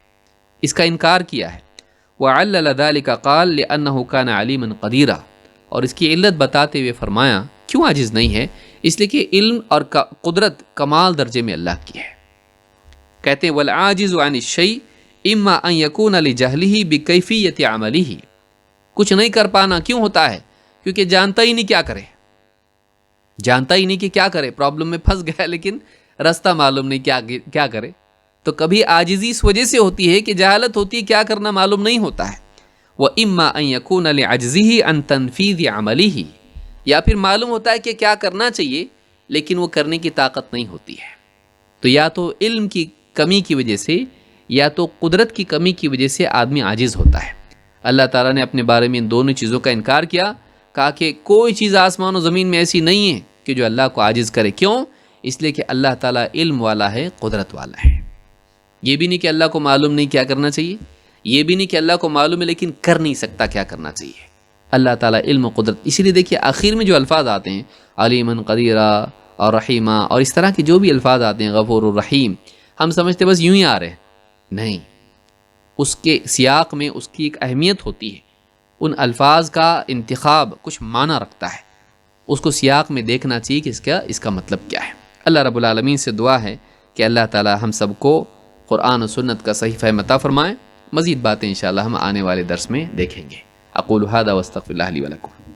اس کا انکار کیا ہے۔ وَعَلَّلَ ذَلِكَ قَالَ لِأَنَّهُ كَانَ عَلِيمًا قَدِيرًا، اور اس کی علت بتاتے ہوئے فرمایا کیوں عاجز نہیں ہے، اس لیے کہ علم اور قدرت کمال درجے میں اللہ کی ہے۔ کہتے ہیں وَالْعَاجِزُ عَنِ الشَّيْءِ إِمَّا أَن يَكُونَ لِجَهْلِهِ بِكَيْفِيَّةِ عَمَلِهِ، کچھ نہیں کر پانا کیوں ہوتا ہے؟ کیونکہ جانتا ہی نہیں کیا کرے، جانتا ہی نہیں کہ کیا کرے، پرابلم میں پھنس گیا لیکن راستہ معلوم نہیں کیا کرے۔ تو کبھی عاجزی اس وجہ سے ہوتی ہے کہ جہالت ہوتی ہے، کیا کرنا معلوم نہیں ہوتا ہے۔ وَإِمَّا أَن يَكُونَ لِعَجْزِهِ عَن تَنفِيذِ عَمَلِهِ، یا پھر معلوم ہوتا ہے کہ کیا کرنا چاہیے لیکن وہ کرنے کی طاقت نہیں ہوتی ہے۔ تو یا تو علم کی کمی کی وجہ سے یا تو قدرت کی کمی کی وجہ سے آدمی عاجز ہوتا ہے۔ اللہ تعالیٰ نے اپنے بارے میں ان دونوں چیزوں کا انکار کیا، کہا کہ کوئی چیز آسمان و زمین میں ایسی نہیں ہے کہ جو اللہ کو عاجز کرے۔ کیوں؟ اس لیے کہ اللہ تعالیٰ علم والا ہے، قدرت والا ہے۔ یہ بھی نہیں کہ اللہ کو معلوم نہیں کیا کرنا چاہیے، یہ بھی نہیں کہ اللہ کو معلوم ہے لیکن کر نہیں سکتا کیا کرنا چاہیے۔ اللہ تعالیٰ علم و قدرت، اسی لیے دیکھیے آخر میں جو الفاظ آتے ہیں علیمًا قدیرا اور رحیمہ اور اس طرح کے جو بھی الفاظ آتے ہیں غفور الرحیم، ہم سمجھتے بس یوں ہی آ رہے ہیں، نہیں، اس کے سیاق میں اس کی ایک اہمیت ہوتی ہے، ان الفاظ کا انتخاب کچھ معنی رکھتا ہے، اس کو سیاق میں دیکھنا چاہیے کہ اس کا مطلب کیا ہے۔ اللہ رب العالمین سے دعا ہے کہ اللہ تعالی ہم سب کو قرآن و سنت کا صحیح فہم عطا فرمائے۔ مزید باتیں انشاءاللہ ہم آنے والے درس میں دیکھیں گے۔ اقول ھذا واستغفر اللہ لی ولکم۔